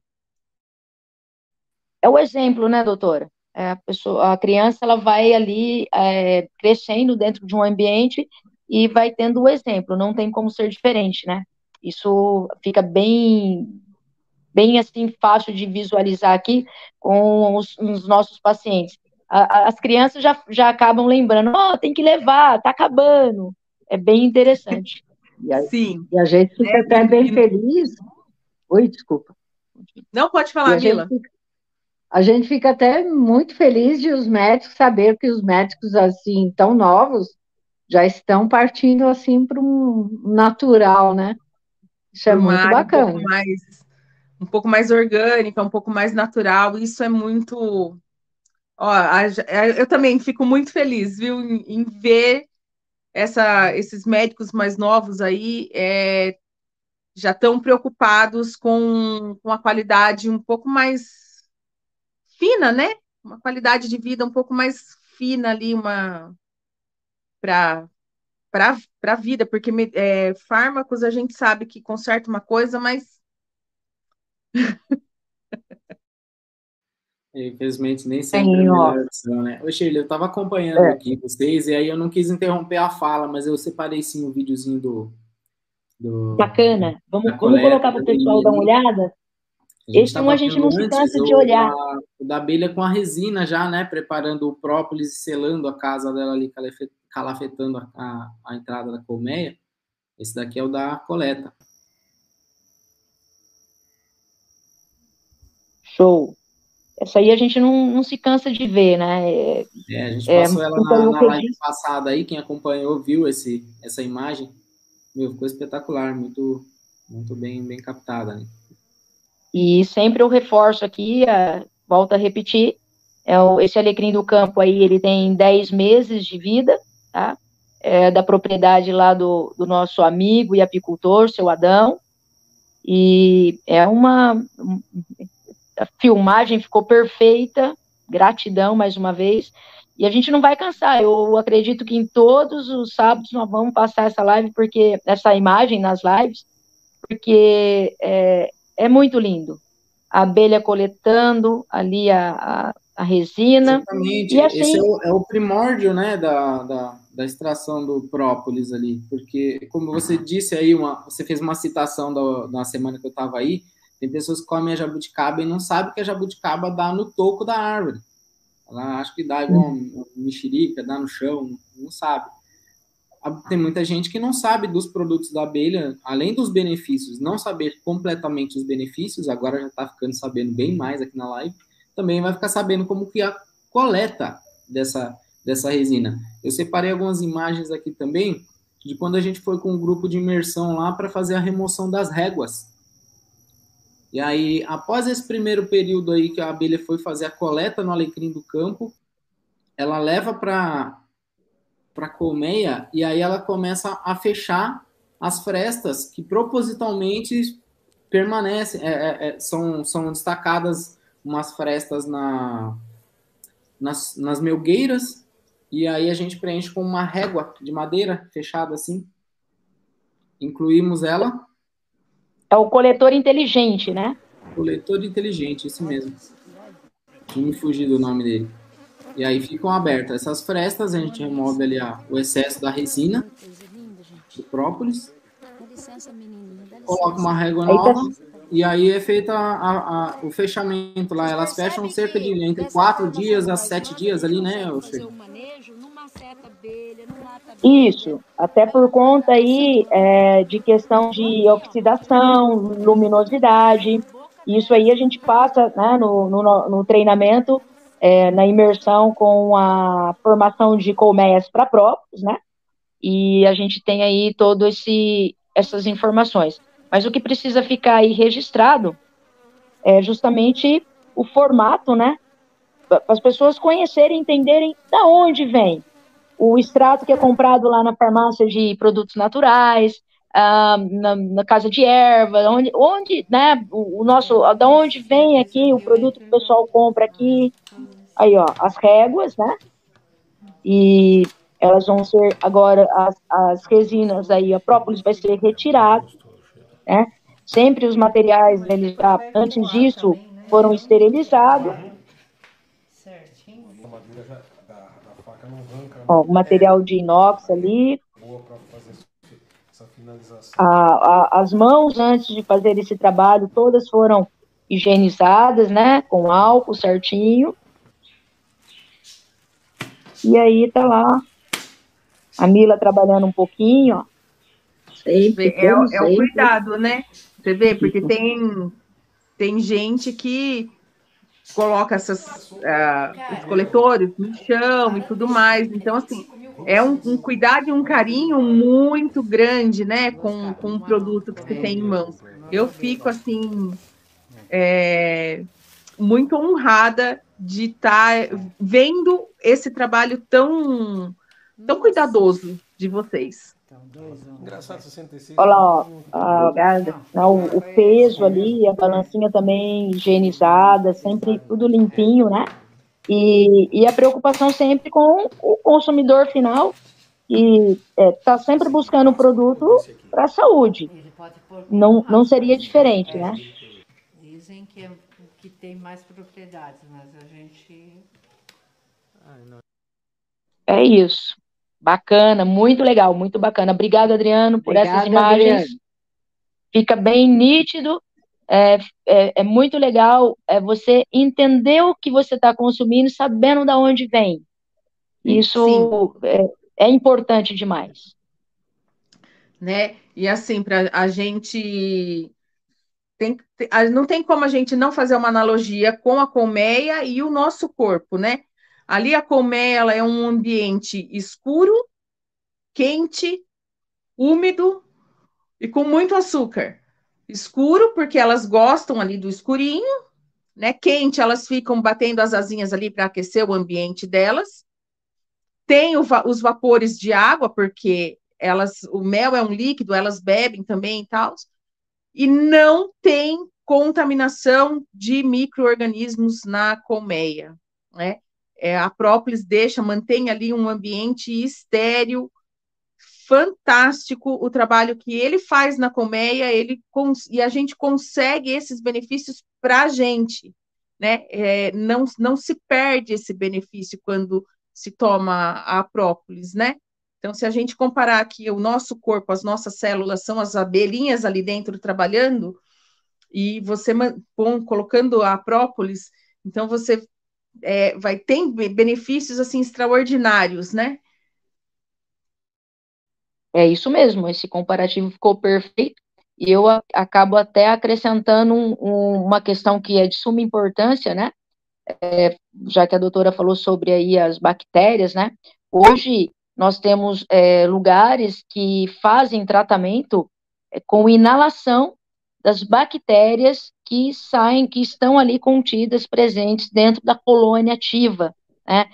É o exemplo, né, doutora? A criança ela vai ali crescendo dentro de um ambiente e vai tendo o exemplo, não tem como ser diferente, né? Isso fica bem assim fácil de visualizar aqui com os nossos pacientes. As crianças já acabam lembrando, tem que levar, tá acabando. É bem interessante. Sim. E a gente fica até bem feliz. Oi, desculpa. Não, pode falar, Mila. A gente fica até muito feliz de os médicos saber que os médicos assim tão novos já estão partindo assim para um natural, né? Isso é muito bacana. Um pouco mais orgânica, um pouco mais natural. Isso é muito. Eu também fico muito feliz, viu, em ver esses médicos mais novos aí já estão preocupados com a qualidade um pouco mais fina, né? Uma qualidade de vida um pouco mais fina ali, para a vida, porque fármacos a gente sabe que conserta uma coisa, mas infelizmente nem sempre é a melhor opção, né? Ô, Shirley, eu estava acompanhando aqui vocês e aí eu não quis interromper a fala, mas eu separei sim um videozinho do bacana. Vamos colocar para o pessoal dar uma olhada. Esse a gente não se cansa de olhar. O da abelha com a resina já, né? Preparando o própolis e selando a casa dela ali, calafetando a entrada da colmeia. Esse daqui é o da coleta. Show. Essa aí a gente não se cansa de ver, né? A gente passou ela na live passada aí, quem acompanhou viu essa imagem. Meu, ficou espetacular, muito, muito bem captada, né? E sempre eu reforço aqui, volto a repetir, esse alecrim do campo aí, ele tem 10 meses de vida, tá? Da propriedade lá do nosso amigo e apicultor, seu Adão, e a filmagem ficou perfeita, gratidão mais uma vez, e a gente não vai cansar, eu acredito que em todos os sábados nós vamos passar essa imagem nas lives, porque é muito lindo. A abelha coletando ali a resina. Exatamente. E assim, esse é o primórdio, né, da extração do própolis ali, porque, como você disse aí, você fez uma citação da semana que eu estava aí, tem pessoas que comem a jabuticaba e não sabem que a jabuticaba dá no toco da árvore. Ela acha que dá igual uma mexerica, dá no chão, não sabe. tem muita gente que não sabe dos produtos da abelha, além dos benefícios, não saber completamente os benefícios, agora já está ficando sabendo bem mais aqui na live, também vai ficar sabendo como que é a coleta dessa resina. Eu separei algumas imagens aqui também, de quando a gente foi com um grupo de imersão lá para fazer a remoção das réguas. E aí, após esse primeiro período aí que a abelha foi fazer a coleta no alecrim do campo, ela leva para colmeia e aí ela começa a fechar as frestas que propositalmente permanecem, são destacadas umas frestas nas melgueiras, e aí a gente preenche com uma régua de madeira fechada assim. Incluímos ela. É o coletor inteligente, né? Coletor inteligente, esse mesmo. Não me fugi do nome dele. E aí ficam abertas essas frestas, a gente remove ali o excesso da resina, do própolis, coloca uma régua nova, e aí é feita o fechamento lá. Elas fecham cerca de entre 4 dias a 7 dias ali, né, Oxê? Isso, até por conta aí de questão de oxidação, luminosidade. Isso aí a gente passa, né, no treinamento, na imersão com a formação de colmeias para próprios, né? E a gente tem aí todas essas informações. Mas o que precisa ficar aí registrado é justamente o formato, né? Para as pessoas conhecerem, entenderem da onde vem o extrato que é comprado lá na farmácia de produtos naturais, na casa de erva, onde né, da onde vem aqui o produto que o pessoal compra aqui. Aí, ó, as réguas, né? E elas vão ser agora, as resinas aí, a própolis vai ser retirada, né? Sempre os materiais, eles já, antes disso, foram esterilizados. Ó, o material de inox ali. As mãos, antes de fazer esse trabalho, todas foram higienizadas, né? Com álcool certinho. E aí tá lá a Mila trabalhando um pouquinho, ó. Sempre, é o cuidado, né? Você vê, porque tem gente que coloca os coletores no chão e tudo mais. Então, assim, é um cuidado e um carinho muito grande, né, com o produto que você tem em mãos. Eu fico, assim, muito honrada de estar vendo esse trabalho tão cuidadoso de vocês. Olha lá, ó, o peso ali, a balancinha também higienizada, sempre tudo limpinho, né? E a preocupação sempre com o consumidor final, que está sempre buscando um produto para a saúde. Não seria diferente, né? Dizem que tem mais propriedades, mas a gente... É isso. Bacana, muito legal, muito bacana. Obrigada, Adriano, por essas imagens. Adriano. Fica bem nítido. É muito legal você entender o que você está consumindo, sabendo de onde vem. Isso é importante demais. Né? E assim, para a gente... não tem como a gente não fazer uma analogia com a colmeia e o nosso corpo, né? Ali a colmeia ela é um ambiente escuro, quente, úmido e com muito açúcar. Escuro, porque elas gostam ali do escurinho, né? Quente, elas ficam batendo as asinhas ali para aquecer o ambiente delas. Tem os vapores de água, porque o mel é um líquido, elas bebem também e tal. E não tem contaminação de micro-organismos na colmeia, né? A própolis mantém ali um ambiente estéril, fantástico o trabalho que ele faz na colmeia, e a gente consegue esses benefícios para a gente, né? Não se perde esse benefício quando se toma a própolis, né? Então, se a gente comparar aqui o nosso corpo, as nossas células são as abelhinhas ali dentro trabalhando, e você colocando a própolis, então você vai ter benefícios assim extraordinários, né? É isso mesmo, esse comparativo ficou perfeito, e eu acabo até acrescentando uma questão que é de suma importância, né? Já que a doutora falou sobre aí as bactérias, né? Hoje nós temos lugares que fazem tratamento com inalação das bactérias que saem, que estão ali contidas, presentes dentro da colônia ativa, né?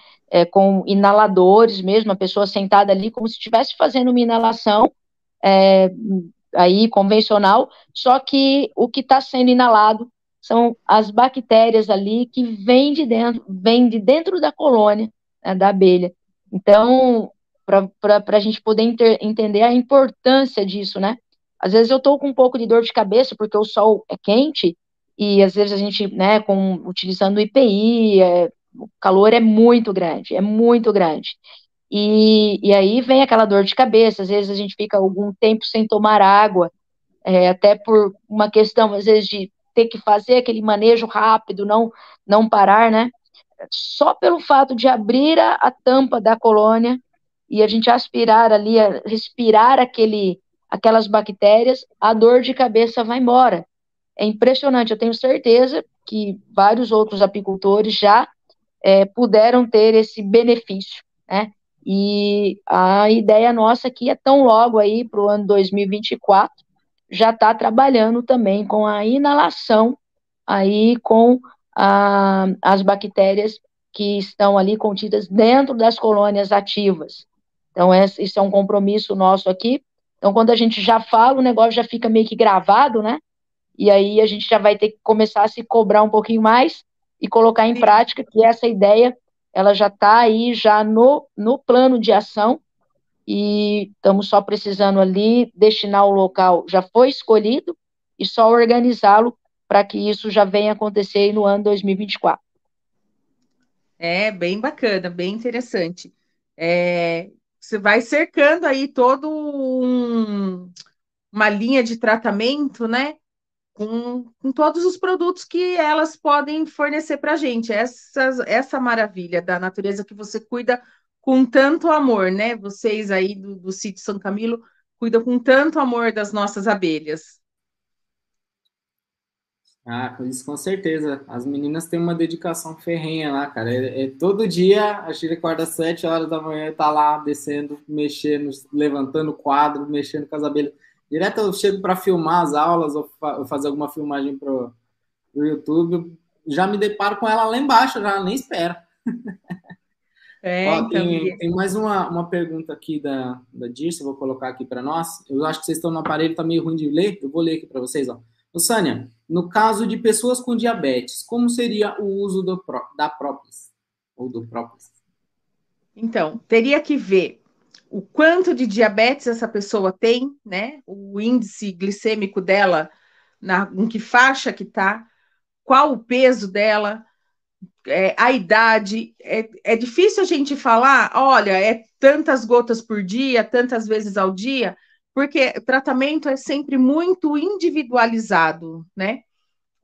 Com inaladores mesmo, a pessoa sentada ali como se estivesse fazendo uma inalação é, aí convencional, só que o que está sendo inalado são as bactérias ali que vêm de dentro da colônia, né, da abelha. Então, para a gente poder entender a importância disso, né? Às vezes eu estou com um pouco de dor de cabeça porque o sol é quente e às vezes a gente, né, utilizando o IPI, o calor é muito grande, é muito grande. E aí vem aquela dor de cabeça, às vezes a gente fica algum tempo sem tomar água, até por uma questão, às vezes, de ter que fazer aquele manejo rápido, não parar, né? Só pelo fato de abrir a tampa da colônia e a gente aspirar ali, respirar aquelas bactérias, a dor de cabeça vai embora. É impressionante, eu tenho certeza que vários outros apicultores já puderam ter esse benefício, né? E a ideia nossa aqui é tão logo aí para o ano 2024 já está trabalhando também com a inalação aí com as bactérias que estão ali contidas dentro das colônias ativas. Então, isso é um compromisso nosso aqui. Então, quando a gente já fala, o negócio já fica meio que gravado, né? E aí a gente já vai ter que começar a se cobrar um pouquinho mais e colocar em prática que essa ideia, ela já está aí, já no plano de ação, e estamos só precisando ali destinar o local, já foi escolhido, e só organizá-lo para que isso já venha acontecer no ano 2024. É bem bacana, bem interessante. Você vai cercando aí todo uma linha de tratamento, né? Com todos os produtos que elas podem fornecer para a gente. Essa maravilha da natureza que você cuida com tanto amor, né? Vocês aí do Sítio São Camilo cuidam com tanto amor das nossas abelhas. Ah, isso com certeza. As meninas têm uma dedicação ferrenha lá, cara. Todo dia, a Shira acorda às 7 horas da manhã e tá lá descendo, mexendo, levantando o quadro, mexendo com as abelhas. Direto eu chego para filmar as aulas ou fazer alguma filmagem pro YouTube, já me deparo com ela lá embaixo, já nem espero. Ó, Então, tem mais uma pergunta aqui da Dirce, eu vou colocar aqui para nós. Eu acho que vocês estão no aparelho, tá meio ruim de ler, eu vou ler aqui para vocês, ó. Sânia, no caso de pessoas com diabetes, como seria o uso da própolis? Ou do própolis? Então, teria que ver o quanto de diabetes essa pessoa tem, né? O índice glicêmico dela, em que faixa que tá, qual o peso dela, a idade. É difícil a gente falar, olha, é tantas gotas por dia, tantas vezes ao dia, porque o tratamento é sempre muito individualizado, né?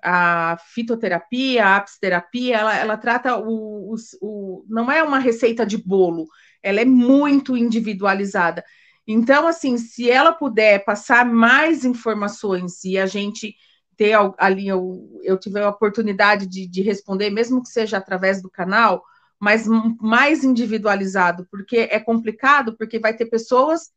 A fitoterapia, a apisterapia, ela trata não é uma receita de bolo, ela é muito individualizada. Então, assim, se ela puder passar mais informações e a gente ter ali, eu tiver a oportunidade de responder, mesmo que seja através do canal, mas mais individualizado, porque é complicado, porque vai ter pessoas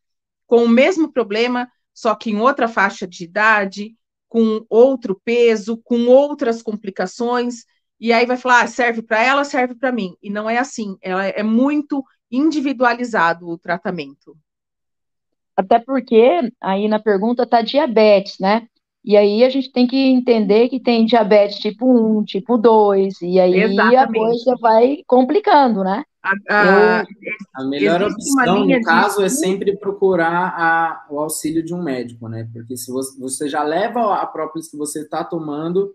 com o mesmo problema, só que em outra faixa de idade, com outro peso, com outras complicações, e aí vai falar, serve para ela, serve para mim. E não é assim, ela é muito individualizado o tratamento. Até porque aí na pergunta está diabetes, né? E aí a gente tem que entender que tem diabetes tipo 1, tipo 2, e aí a Exatamente. coisa vai complicando, né? A melhor opção, no caso, é sempre procurar o auxílio de um médico, né? Porque se você já leva a própolis que você está tomando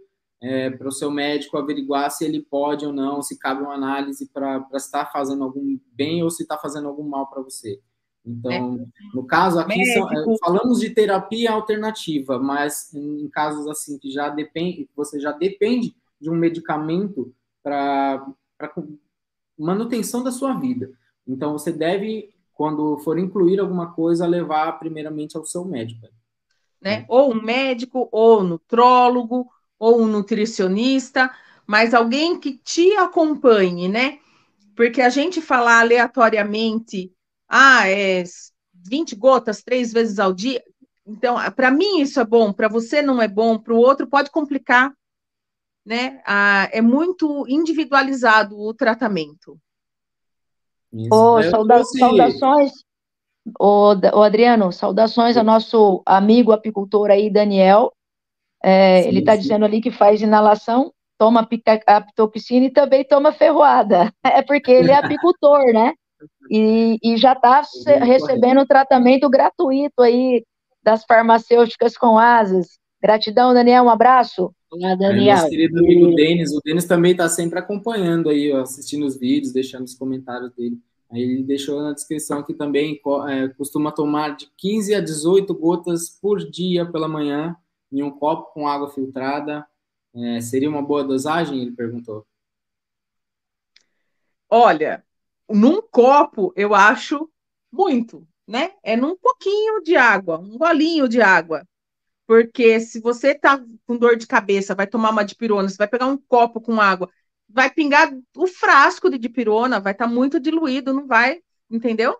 para o seu médico averiguar se ele pode ou não, se cabe uma análise para estar fazendo algum bem ou se está fazendo algum mal para você. Então, no caso aqui, falamos de terapia alternativa, mas em casos assim que você já depende de um medicamento para manutenção da sua vida. Então, você deve quando for incluir alguma coisa, levar primeiramente ao seu médico. Né? Ou um médico, ou um nutrólogo, ou um nutricionista, mas alguém que te acompanhe, né? Porque a gente falar aleatoriamente, é 20 gotas 3 vezes ao dia. Então, para mim isso é bom, para você não é bom, para o outro pode complicar, né? É muito individualizado o tratamento. Ô, saudações, ô Adriano, saudações ao nosso amigo apicultor aí, Daniel. Ele está dizendo ali que faz inalação, toma apitoxina e também toma ferroada. É porque ele é apicultor, né? E já está recebendo tratamento gratuito aí das farmacêuticas com asas. Gratidão, Daniel, um abraço. Olá, Daniel. Nosso querido amigo Denis, o Denis também está sempre acompanhando aí, assistindo os vídeos, deixando os comentários dele. Aí ele deixou na descrição que também costuma tomar de 15 a 18 gotas por dia pela manhã, em um copo com água filtrada. Seria uma boa dosagem? Ele perguntou. Olha, num copo eu acho muito, né? É num pouquinho de água, um golinho de água. Porque se você tá com dor de cabeça, vai tomar uma dipirona, você vai pegar um copo com água, vai pingar o frasco de dipirona, vai estar muito diluído, não vai, entendeu?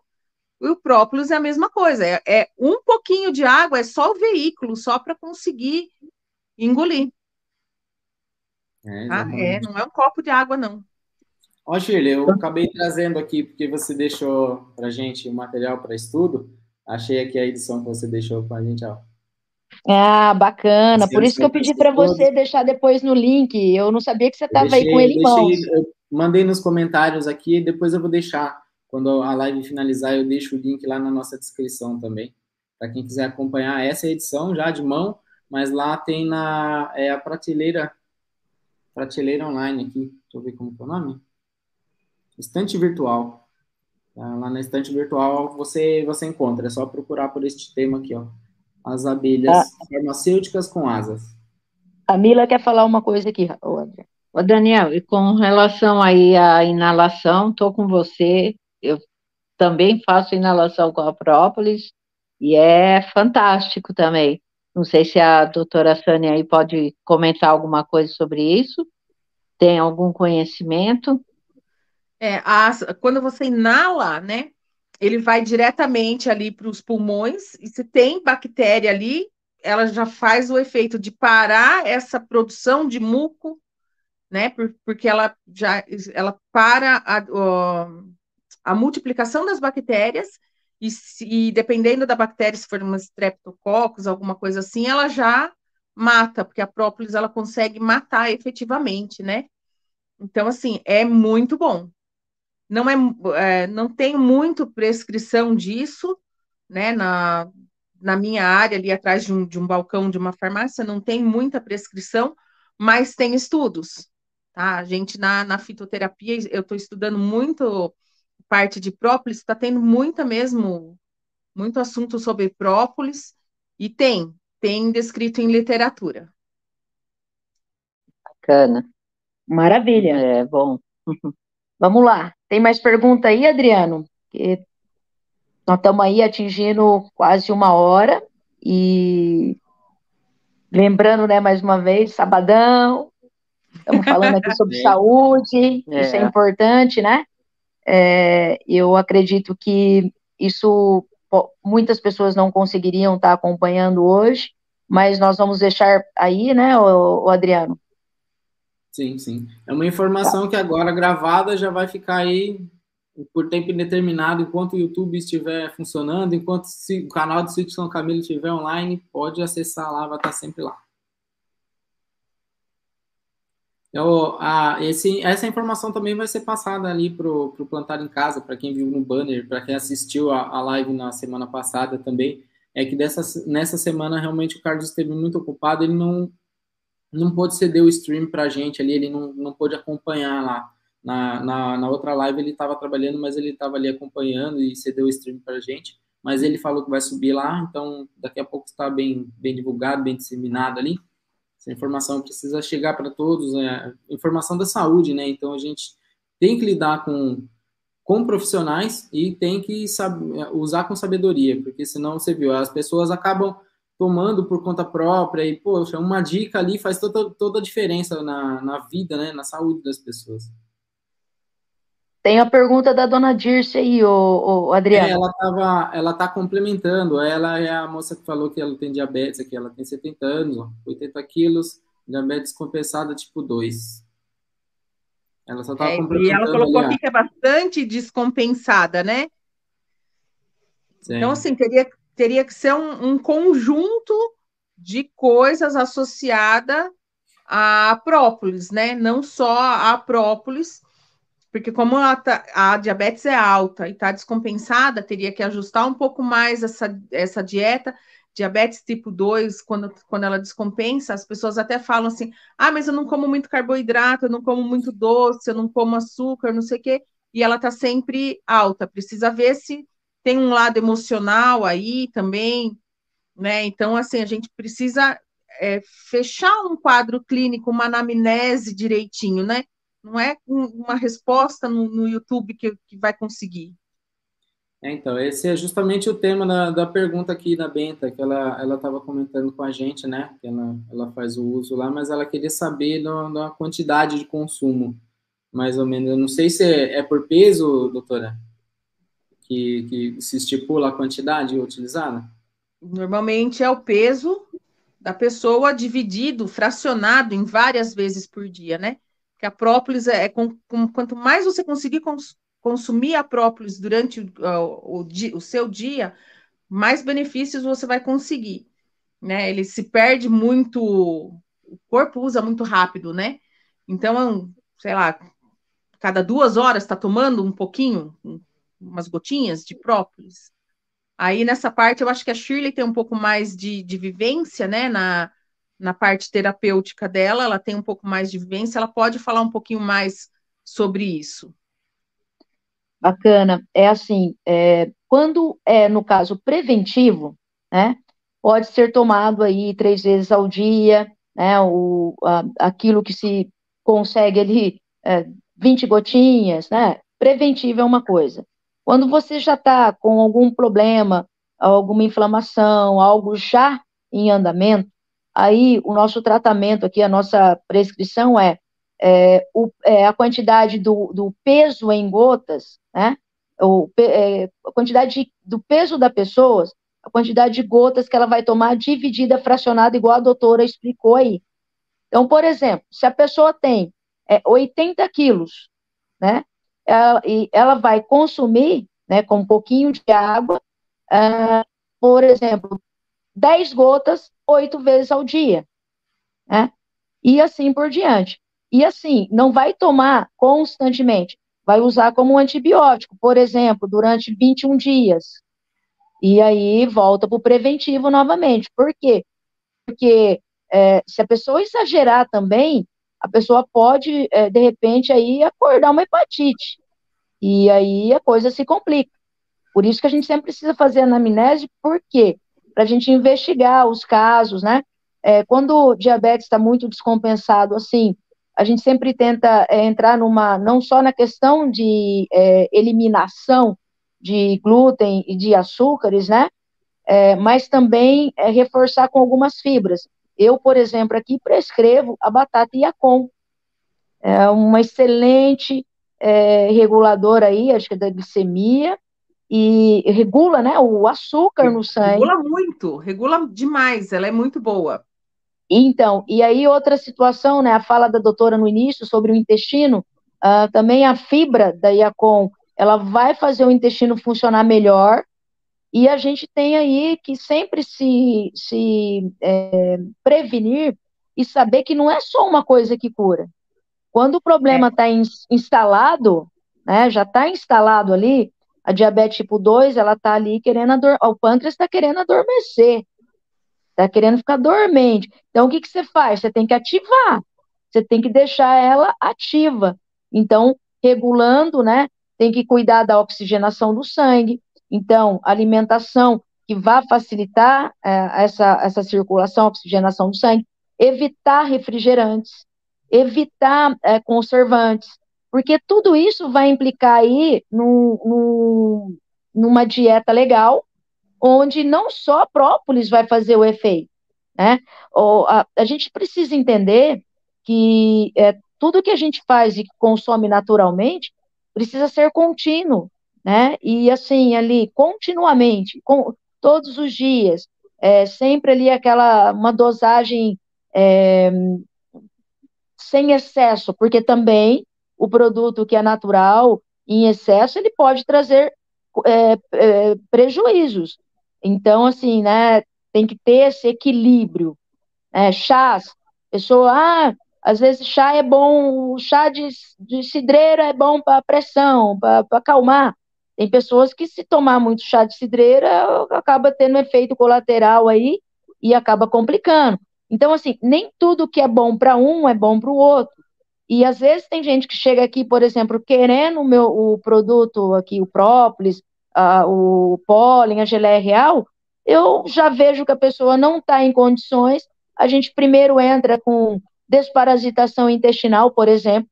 E o própolis é a mesma coisa, é um pouquinho de água, é só o veículo, só para conseguir engolir. Tá? Não é um copo de água, não. Ó, Shirley, eu acabei trazendo aqui, porque você deixou pra gente o material para estudo. Achei aqui a edição que você deixou pra gente, ó. Bacana. Por isso que eu pedi para você deixar depois no link. Eu não sabia que você estava aí com ele em mãos. Eu mandei nos comentários aqui, depois eu vou deixar. Quando a live finalizar, eu deixo o link lá na nossa descrição também. Para quem quiser acompanhar essa edição já de mão, mas lá tem a prateleira online aqui. Deixa eu ver como é o nome. Estante virtual. Lá na estante virtual você encontra. É só procurar por este tema aqui, ó. As abelhas farmacêuticas com asas. A Mila quer falar uma coisa aqui, André. Ô, Daniel, e com relação aí à inalação, estou com você. Eu também faço inalação com a própolis e é fantástico também. Não sei se a doutora Sânia aí pode comentar alguma coisa sobre isso. Tem algum conhecimento? Quando você inala, né, ele vai diretamente ali para os pulmões, e se tem bactéria ali, ela já faz o efeito de parar essa produção de muco, né, porque ela para a multiplicação das bactérias, e dependendo da bactéria, se for uma streptococcus, alguma coisa assim, ela já mata, porque a própolis ela consegue matar efetivamente, né? Então, assim, é muito bom. Não tem muito prescrição disso, né? Na minha área, ali atrás de um balcão de uma farmácia, não tem muita prescrição, mas tem estudos, tá? A gente, na fitoterapia, eu estou estudando muito parte de própolis, está tendo muito assunto sobre própolis, e tem descrito em literatura. Bacana. Maravilha. É bom. Vamos lá. Tem mais pergunta aí, Adriano? Porque nós estamos aí atingindo quase 1 hora. E lembrando, né, mais uma vez, sabadão. Estamos falando aqui sobre saúde. Isso é importante, né? Eu acredito que isso muitas pessoas não conseguiriam estar acompanhando hoje, mas nós vamos deixar aí, né, o Adriano? Sim, sim. É uma informação que agora gravada já vai ficar aí por tempo indeterminado, enquanto o YouTube estiver funcionando, enquanto o canal do Sítio São Camilo estiver online, pode acessar lá, vai estar sempre lá. Essa informação também vai ser passada ali para o Plantar em Casa, para quem viu no banner, para quem assistiu a live na semana passada também, é que nessa semana realmente o Carlos esteve muito ocupado, ele não pôde ceder o stream para a gente ali, ele não pôde acompanhar lá. Na outra live ele estava trabalhando, mas ele estava ali acompanhando e cedeu o stream para a gente, mas ele falou que vai subir lá, então daqui a pouco está bem divulgado, bem disseminado ali. Essa informação precisa chegar para todos, informação da saúde, né? Então a gente tem que lidar com com profissionais e tem que usar com sabedoria, porque senão você viu, as pessoas acabam tomando por conta própria e, poxa, uma dica ali faz toda a diferença na vida, né, na saúde das pessoas. Tem a pergunta da dona Dirce aí, Adriana. Ela tá complementando, ela é a moça que falou que ela tem diabetes aqui, ela tem 70 anos, 80 quilos, diabetes compensada tipo 2. Ela só estava E ela complementando colocou ali. aqui que é bastante descompensada, né? Sim. Então, assim, teria que ser um conjunto de coisas associada à própolis, né? Não só a própolis, porque como a diabetes é alta e está descompensada, teria que ajustar um pouco mais essa dieta. Diabetes tipo 2, quando ela descompensa, as pessoas até falam assim, mas eu não como muito carboidrato, eu não como muito doce, eu não como açúcar, não sei o quê, e ela está sempre alta. Precisa ver se tem um lado emocional aí também, né? Então, assim, a gente precisa fechar um quadro clínico, uma anamnese direitinho, né? Não é uma resposta no YouTube que vai conseguir. Então, esse é justamente o tema da pergunta aqui da Benta, que ela estava comentando com a gente, né? Que ela faz o uso lá, mas ela queria saber da quantidade de consumo, mais ou menos. Eu não sei se é por peso, doutora, que se estipula a quantidade utilizada. Normalmente é o peso da pessoa dividido, fracionado em várias vezes por dia, né? Que a própolis quanto mais você conseguir consumir a própolis durante o seu dia, mais benefícios você vai conseguir, né? Ele se perde muito, o corpo usa muito rápido, né? Então, sei lá, cada 2 horas está tomando um pouquinho, umas gotinhas de própolis. Aí nessa parte eu acho que a Shirley tem um pouco mais de vivência, né? Na parte terapêutica dela, ela tem um pouco mais de vivência, ela pode falar um pouquinho mais sobre isso. Bacana. É assim, quando é no caso preventivo, né, pode ser tomado aí 3 vezes ao dia, né, aquilo que se consegue ali, 20 gotinhas, né, preventivo é uma coisa. Quando você já está com algum problema, alguma inflamação, algo já em andamento, aí o nosso tratamento aqui, a nossa prescrição a quantidade do peso em gotas, né? A quantidade do peso da pessoa, a quantidade de gotas que ela vai tomar dividida, fracionada, igual a doutora explicou aí. Então, por exemplo, se a pessoa tem 80 quilos, né? Ela vai consumir, né, com um pouquinho de água, por exemplo, 10 gotas, 8 vezes ao dia, né? E assim por diante. E assim, não vai tomar constantemente, vai usar como um antibiótico, por exemplo, durante 21 dias. E aí volta para o preventivo novamente. Por quê? Porque se a pessoa exagerar também, a pessoa pode, de repente, aí acordar uma hepatite. E aí a coisa se complica. Por isso que a gente sempre precisa fazer anamnese, por quê? Para a gente investigar os casos, né? Quando o diabetes está muito descompensado, assim, a gente sempre tenta entrar não só na questão de eliminação de glúten e de açúcares, né? Mas também reforçar com algumas fibras. Eu, por exemplo, aqui prescrevo a batata Yacon. É uma excelente reguladora aí, acho que é da glicemia, e regula, né, o açúcar no sangue. Regula muito, regula demais, ela é muito boa. Então, e aí outra situação, né, a fala da doutora no início sobre o intestino, também a fibra da Yacon, ela vai fazer o intestino funcionar melhor, e a gente tem aí que sempre se prevenir e saber que não é só uma coisa que cura. Quando o problema está instalado, né, já está instalado ali, a diabetes tipo 2, ela está ali querendo o pâncreas está querendo adormecer, está querendo ficar dormente. Então, o que você faz? Você tem que ativar, você tem que deixar ela ativa. Então, regulando, né, tem que cuidar da oxigenação do sangue. Então, alimentação que vá facilitar essa circulação, oxigenação do sangue, evitar refrigerantes, evitar conservantes, Porque tudo isso vai implicar aí numa dieta legal, onde não só própolis vai fazer o efeito, né? A gente precisa entender que tudo que a gente faz e consome naturalmente precisa ser contínuo, né? E assim, ali, continuamente, todos os dias, sempre ali uma dosagem é, sem excesso, porque também o produto que é natural, em excesso, ele pode trazer prejuízos. Então, assim, né, tem que ter esse equilíbrio. Chás, às vezes chá é bom, o chá de cidreira é bom para pressão, para acalmar. Tem pessoas que, se tomar muito chá de cidreira, acaba tendo um efeito colateral aí e acaba complicando. Então, assim, nem tudo que é bom para um é bom para o outro. E às vezes tem gente que chega aqui, por exemplo, querendo o produto aqui, o própolis, o pólen, a geleia real, eu já vejo que a pessoa não está em condições. A gente primeiro entra com desparasitação intestinal, por exemplo,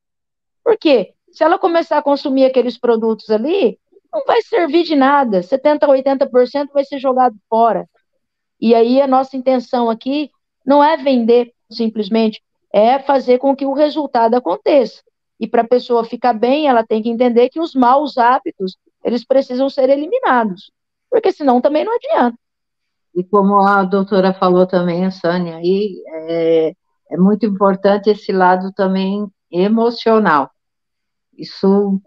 porque se ela começar a consumir aqueles produtos ali, não vai servir de nada, 70% a 80% vai ser jogado fora. E aí a nossa intenção aqui não é vender simplesmente, é fazer com que o resultado aconteça. E para a pessoa ficar bem, ela tem que entender que os maus hábitos, eles precisam ser eliminados, porque senão também não adianta. E como a doutora falou também, a Sânia, aí é muito importante esse lado também emocional. Isso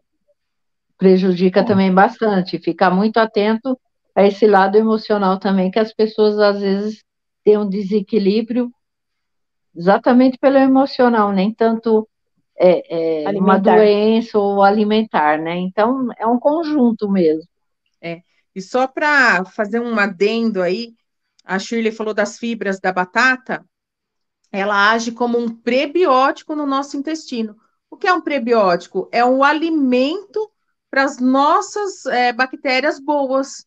prejudica também bastante, ficar muito atento a esse lado emocional também, que as pessoas às vezes têm um desequilíbrio exatamente pelo emocional, nem tanto uma doença ou alimentar, né? Então, é um conjunto mesmo. E só para fazer um adendo aí, a Shirley falou das fibras da batata, ela age como um prebiótico no nosso intestino. O que é um prebiótico? É um alimento para as nossas bactérias boas,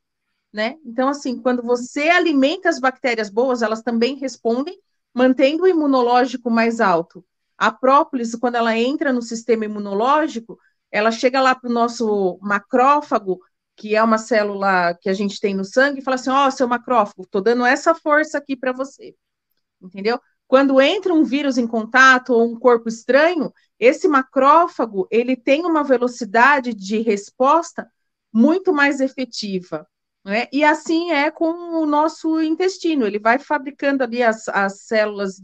né? Então, assim, quando você alimenta as bactérias boas, elas também respondem, mantendo o imunológico mais alto. A própolis, quando ela entra no sistema imunológico, ela chega lá para o nosso macrófago, que é uma célula que a gente tem no sangue, e fala assim: ó, seu macrófago, estou dando essa força aqui para você. Entendeu? Quando entra um vírus em contato ou um corpo estranho, esse macrófago, ele tem uma velocidade de resposta muito mais efetiva. Né? E assim é com o nosso intestino, ele vai fabricando ali as células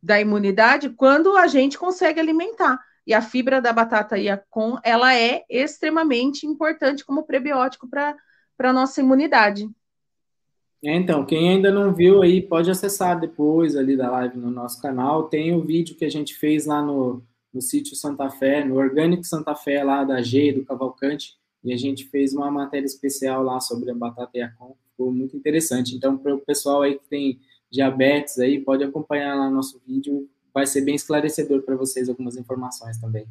da imunidade quando a gente consegue alimentar. E a fibra da batata Yacon, ela é extremamente importante como prebiótico para a nossa imunidade. Então, quem ainda não viu aí, pode acessar depois ali da live no nosso canal. Tem o vídeo que a gente fez lá no Sítio Santa Fé, no Orgânico Santa Fé, lá da G, do Cavalcante, e a gente fez uma matéria especial lá sobre a batata Yacon. Ficou muito interessante. Então, para o pessoal aí que tem diabetes aí, pode acompanhar lá nosso vídeo. Vai ser bem esclarecedor para vocês algumas informações também.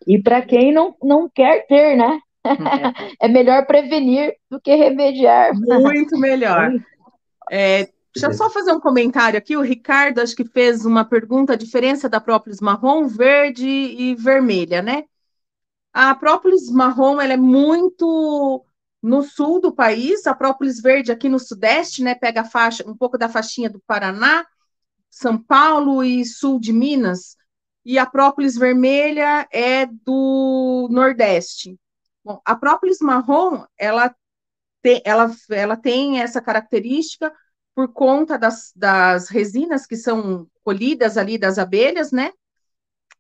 E para quem não quer ter, né? É melhor prevenir do que remediar. Muito melhor. Deixa eu só fazer um comentário aqui. O Ricardo, acho que fez uma pergunta: a diferença da própolis marrom, verde e vermelha, né? A própolis marrom, ela é muito no sul do país, a própolis verde aqui no sudeste, né? Pega a faixa, um pouco da faixinha do Paraná, São Paulo e sul de Minas. E a própolis vermelha é do nordeste. Bom, a própolis marrom, ela tem essa característica por conta das resinas que são colhidas ali das abelhas, né?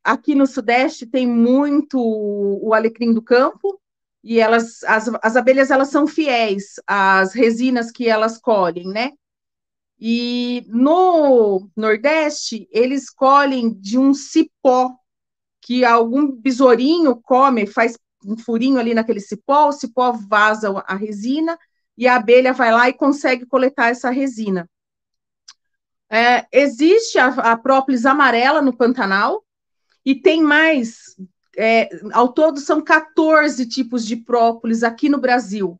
Aqui no Sudeste tem muito o alecrim do campo, e as abelhas, elas são fiéis às resinas que elas colhem, né? E no Nordeste, eles colhem de um cipó, que algum besourinho come, faz um furinho ali naquele cipó, o cipó vaza a resina, e a abelha vai lá e consegue coletar essa resina. Existe a própolis amarela no Pantanal, e tem mais, ao todo são 14 tipos de própolis aqui no Brasil.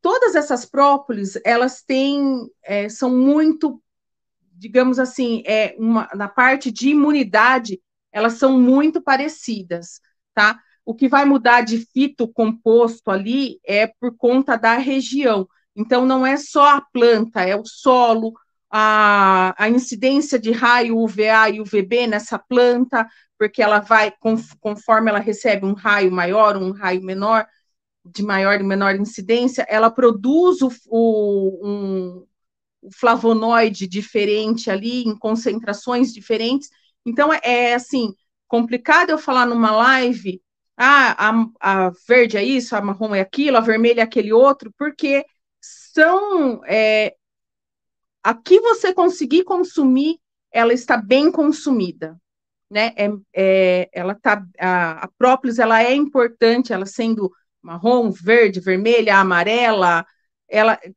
Todas essas própolis, elas são muito, digamos assim, na parte de imunidade, elas são muito parecidas, tá? O que vai mudar de fitocomposto ali é por conta da região. Então, não é só a planta, é o solo, a incidência de raio UVA e UVB nessa planta, porque ela vai, conforme ela recebe um raio maior, um raio menor, de maior e menor incidência, ela produz um flavonoide diferente ali, em concentrações diferentes. Então, assim, complicado eu falar numa live, a verde é isso, a marrom é aquilo, a vermelha é aquele outro, porque são... a que você conseguir consumir, ela está bem consumida, né? Ela tá, a própolis, ela é importante, ela sendo marrom, verde, vermelha, amarela,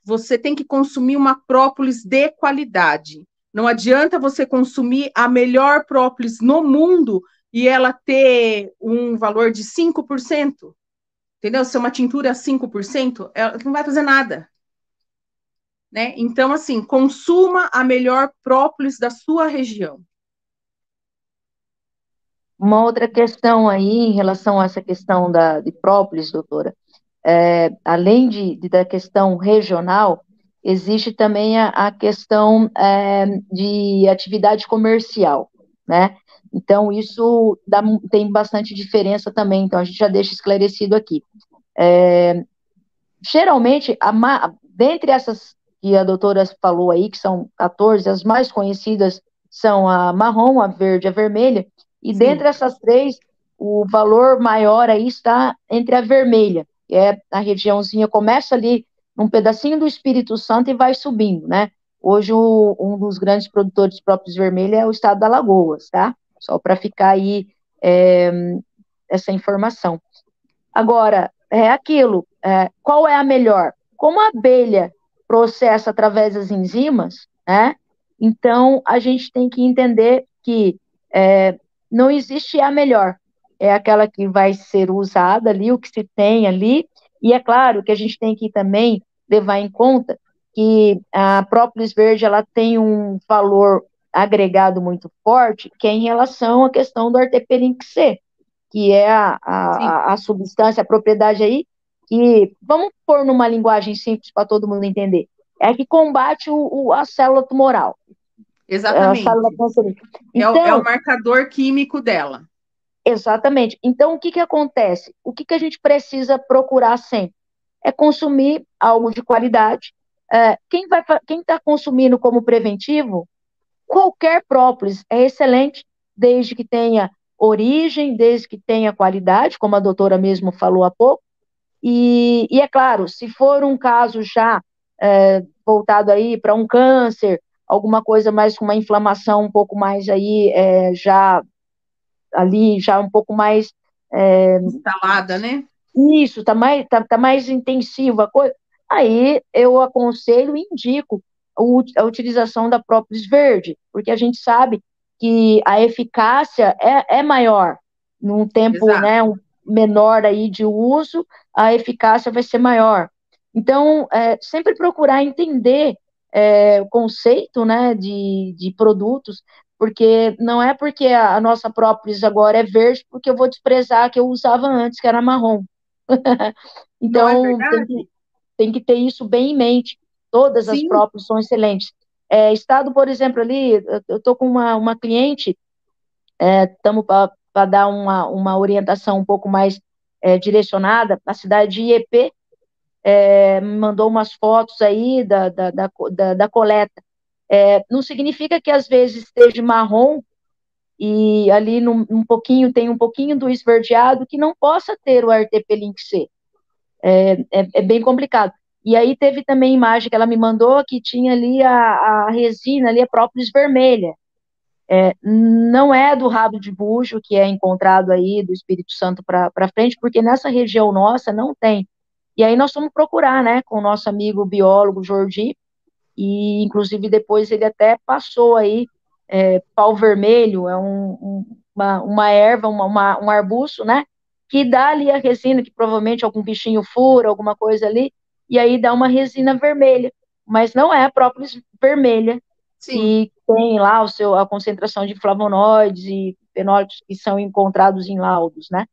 você tem que consumir uma própolis de qualidade. Não adianta você consumir a melhor própolis no mundo e ela ter um valor de 5%, entendeu? Se é uma tintura 5%, ela não vai fazer nada. Né? Então, assim, consuma a melhor própolis da sua região. Uma outra questão aí, em relação a essa questão de própolis, doutora, além da questão regional, existe também a questão de atividade comercial, né? Então, isso tem bastante diferença também, então a gente já deixa esclarecido aqui. Geralmente, dentre essas que a doutora falou aí, que são 14, as mais conhecidas são a marrom, a verde e a vermelha, e dentre essas três, o valor maior aí está entre a vermelha, que é a regiãozinha, começa ali num pedacinho do Espírito Santo e vai subindo, né? Hoje, um dos grandes produtores próprios vermelhos é o estado da Alagoas, tá? Só para ficar aí essa informação. Agora, qual é a melhor? Como a abelha processa através das enzimas, né? Então, a gente tem que entender que não existe a melhor, é aquela que vai ser usada ali, o que se tem ali, e é claro que a gente tem que também levar em conta que a própolis verde, ela tem um valor agregado muito forte, que é em relação à questão do arteperin-C, que é a substância, a propriedade aí, que, vamos pôr numa linguagem simples para todo mundo entender, é que combate a célula tumoral. Exatamente. A célula cancerígena. Então, é o marcador químico dela. Exatamente. Então, o que acontece? O que a gente precisa procurar sempre? É consumir algo de qualidade. Quem está consumindo como preventivo, qualquer própolis é excelente, desde que tenha origem, desde que tenha qualidade, como a doutora mesmo falou há pouco, e é claro, se for um caso já voltado aí para um câncer, alguma coisa mais com uma inflamação um pouco mais aí, já um pouco mais... instalada, né? Isso, tá mais intensiva a coisa, aí eu aconselho e indico a utilização da própolis verde, porque a gente sabe que a eficácia é maior, num tempo, né, menor aí de uso, a eficácia vai ser maior. Então, sempre procurar entender o conceito, né, de produtos, porque não é porque a nossa própolis agora é verde, porque eu vou desprezar a que eu usava antes, que era marrom. Então, tem que ter isso bem em mente. Todas as própolis são excelentes. Estado, por exemplo, ali, eu estou com uma cliente, estamos para dar uma orientação um pouco mais direcionada, na cidade de Iepê, me mandou umas fotos aí da coleta. Não significa que às vezes esteja marrom e ali tem um pouquinho do esverdeado que não possa ter o arteperin-C. É bem complicado. E aí teve também imagem que ela me mandou que tinha ali a resina, ali a própolis vermelha. Não é do rabo de bucho que é encontrado aí do Espírito Santo para frente, porque nessa região nossa não tem. E aí nós fomos procurar, né, com o nosso amigo biólogo Jordi, e inclusive depois ele até passou aí pau vermelho, é uma erva, um arbusto, né, que dá ali a resina, que provavelmente algum bichinho fura, alguma coisa ali, e aí dá uma resina vermelha, mas não é a própolis vermelha, que tem lá a concentração de flavonoides e fenólicos que são encontrados em laudos, né?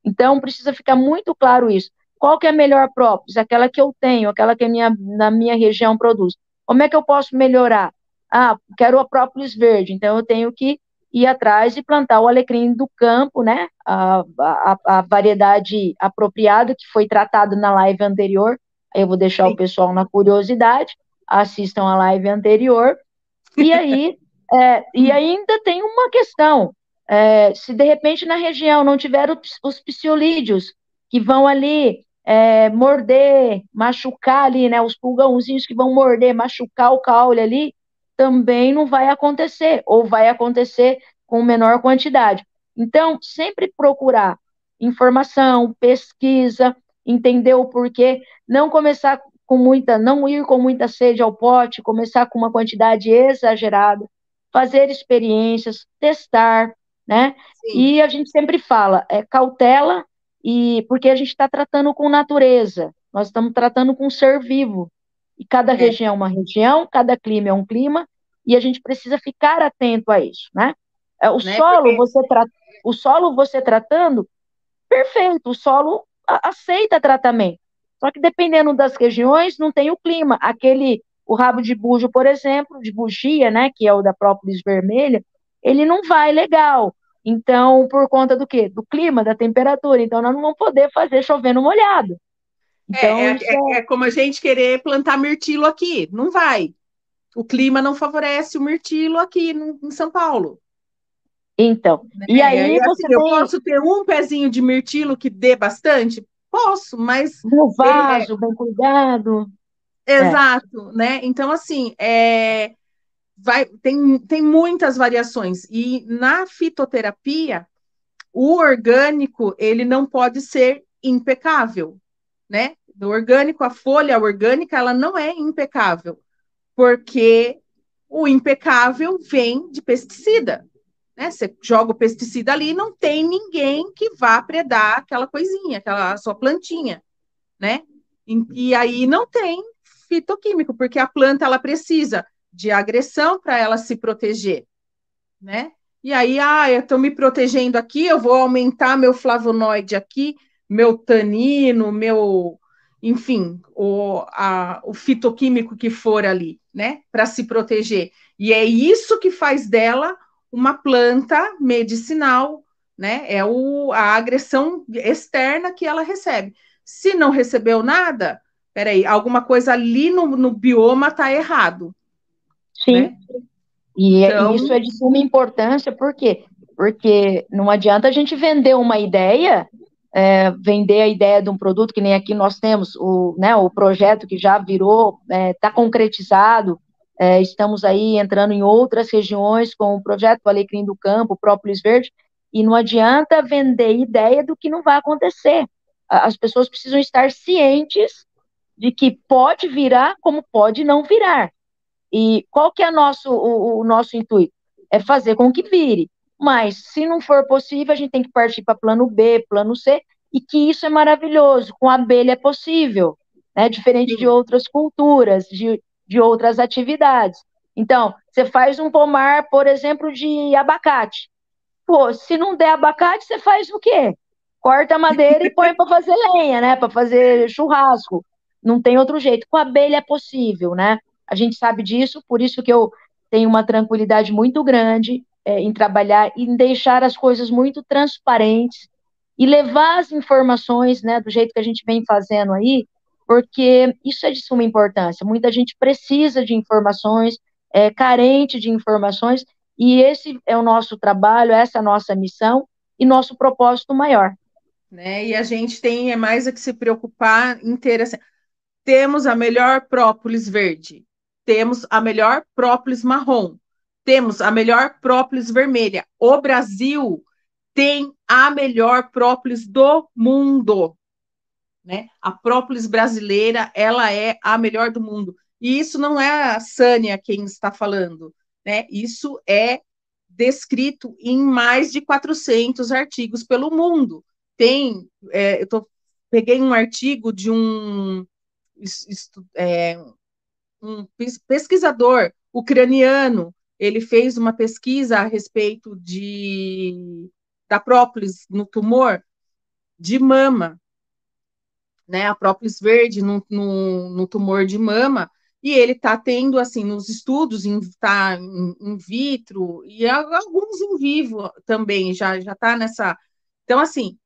Então, precisa ficar muito claro isso. Qual que é a melhor própolis? Aquela que eu tenho, aquela que na minha região produz. Como é que eu posso melhorar? Ah, quero a própolis verde, então eu tenho que ir atrás e plantar o alecrim do campo, né? A variedade apropriada que foi tratada na live anterior. Eu vou deixar o pessoal na curiosidade, assistam a live anterior. E aí, e ainda tem uma questão. Se de repente na região não tiver os psiolídeos que vão ali morder, machucar ali, né? Os pulgãozinhos que vão morder, machucar o caule ali, também não vai acontecer, ou vai acontecer com menor quantidade. Então, sempre procurar informação, pesquisa, entender o porquê, não começar não ir com muita sede ao pote, começar com uma quantidade exagerada, fazer experiências, testar, né? Sim. E a gente sempre fala, cautela, porque a gente está tratando com natureza, nós estamos tratando com um ser vivo, e cada região é uma região, cada clima é um clima, e a gente precisa ficar atento a isso, né? O solo você tratando, perfeito, o solo aceita tratamento, só que dependendo das regiões, não tem o clima, o rabo de bujo, por exemplo, de bugia, né, que é o da própolis vermelha, ele não vai legal, então, por conta do quê? Do clima, da temperatura, então nós não vamos poder fazer chover no molhado. Então, é como a gente querer plantar mirtilo aqui, não vai. O clima não favorece o mirtilo aqui em São Paulo. Então, e aí assim, eu posso ter um pezinho de mirtilo que dê bastante? Posso, mas... No vaso, bem cuidado. Exato, né? Então, assim, tem muitas variações. E na fitoterapia, o orgânico, ele não pode ser impecável, né? Do orgânico, a folha orgânica, ela não é impecável, porque o impecável vem de pesticida, né? Você joga o pesticida ali, não tem ninguém que vá predar aquela coisinha, aquela sua plantinha, né? E aí não tem fitoquímico, porque a planta ela precisa de agressão para ela se proteger, né? E aí, eu estou me protegendo aqui, eu vou aumentar meu flavonoide aqui, meu tanino, enfim, o fitoquímico que for ali, né? Para se proteger. E é isso que faz dela uma planta medicinal, né? É a agressão externa que ela recebe. Se não recebeu nada, peraí, alguma coisa ali no bioma está errado. Sim. Né? E isso é de suma importância, por quê? Porque não adianta a gente vender uma ideia, vender a ideia de um produto, que nem aqui nós temos o projeto que já virou, está concretizado, estamos aí entrando em outras regiões com o projeto Alecrim do Campo, Própolis Verde, e não adianta vender ideia do que não vai acontecer. As pessoas precisam estar cientes de que pode virar como pode não virar. E qual que é o nosso intuito? É fazer com que vire. Mas, se não for possível, a gente tem que partir para plano B, plano C, e que isso é maravilhoso. Com a abelha é possível, né? Diferente de outras culturas, de outras atividades. Então, você faz um pomar, por exemplo, de abacate. Pô, se não der abacate, você faz o quê? Corta a madeira e põe para fazer lenha, né? Para fazer churrasco. Não tem outro jeito. Com a abelha é possível, né? A gente sabe disso, por isso que eu tenho uma tranquilidade muito grande em trabalhar, em deixar as coisas muito transparentes e levar as informações, né, do jeito que a gente vem fazendo aí, porque isso é de suma importância. Muita gente precisa de informações, é carente de informações, e esse é o nosso trabalho, essa é a nossa missão e nosso propósito maior. Né? E a gente tem mais a que se preocupar inteira. Temos a melhor própolis verde, temos a melhor própolis marrom, temos a melhor própolis vermelha. O Brasil tem a melhor própolis do mundo, né? A própolis brasileira, ela é a melhor do mundo. E isso não é a Sânia quem está falando, né? Isso é descrito em mais de 400 artigos pelo mundo. Peguei um artigo de um pesquisador ucraniano, ele fez uma pesquisa a respeito da própolis no tumor de mama, né, a própolis verde no tumor de mama, e ele está tendo, assim, nos estudos, tá in vitro, e alguns em vivo também, já está nessa... Então, assim,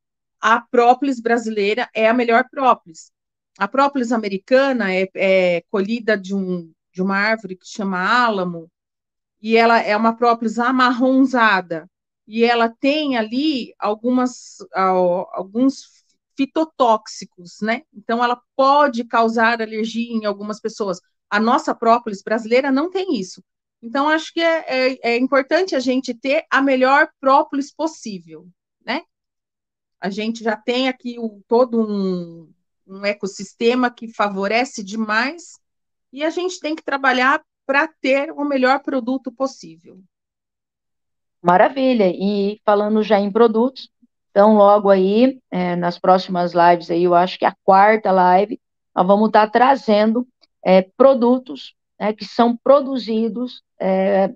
a própolis brasileira é a melhor própolis. A própolis americana é colhida de uma árvore que chama álamo, e ela é uma própolis amarronzada, e ela tem ali alguns fitotóxicos, né? Então, ela pode causar alergia em algumas pessoas. A nossa própolis brasileira não tem isso. Então, acho que é importante a gente ter a melhor própolis possível, né? A gente já tem aqui todo um ecossistema que favorece demais, e a gente tem que trabalhar para ter o melhor produto possível. Maravilha. E falando já em produtos, então logo aí, nas próximas lives aí, eu acho que a quarta live, nós vamos estar trazendo produtos, né, que são produzidos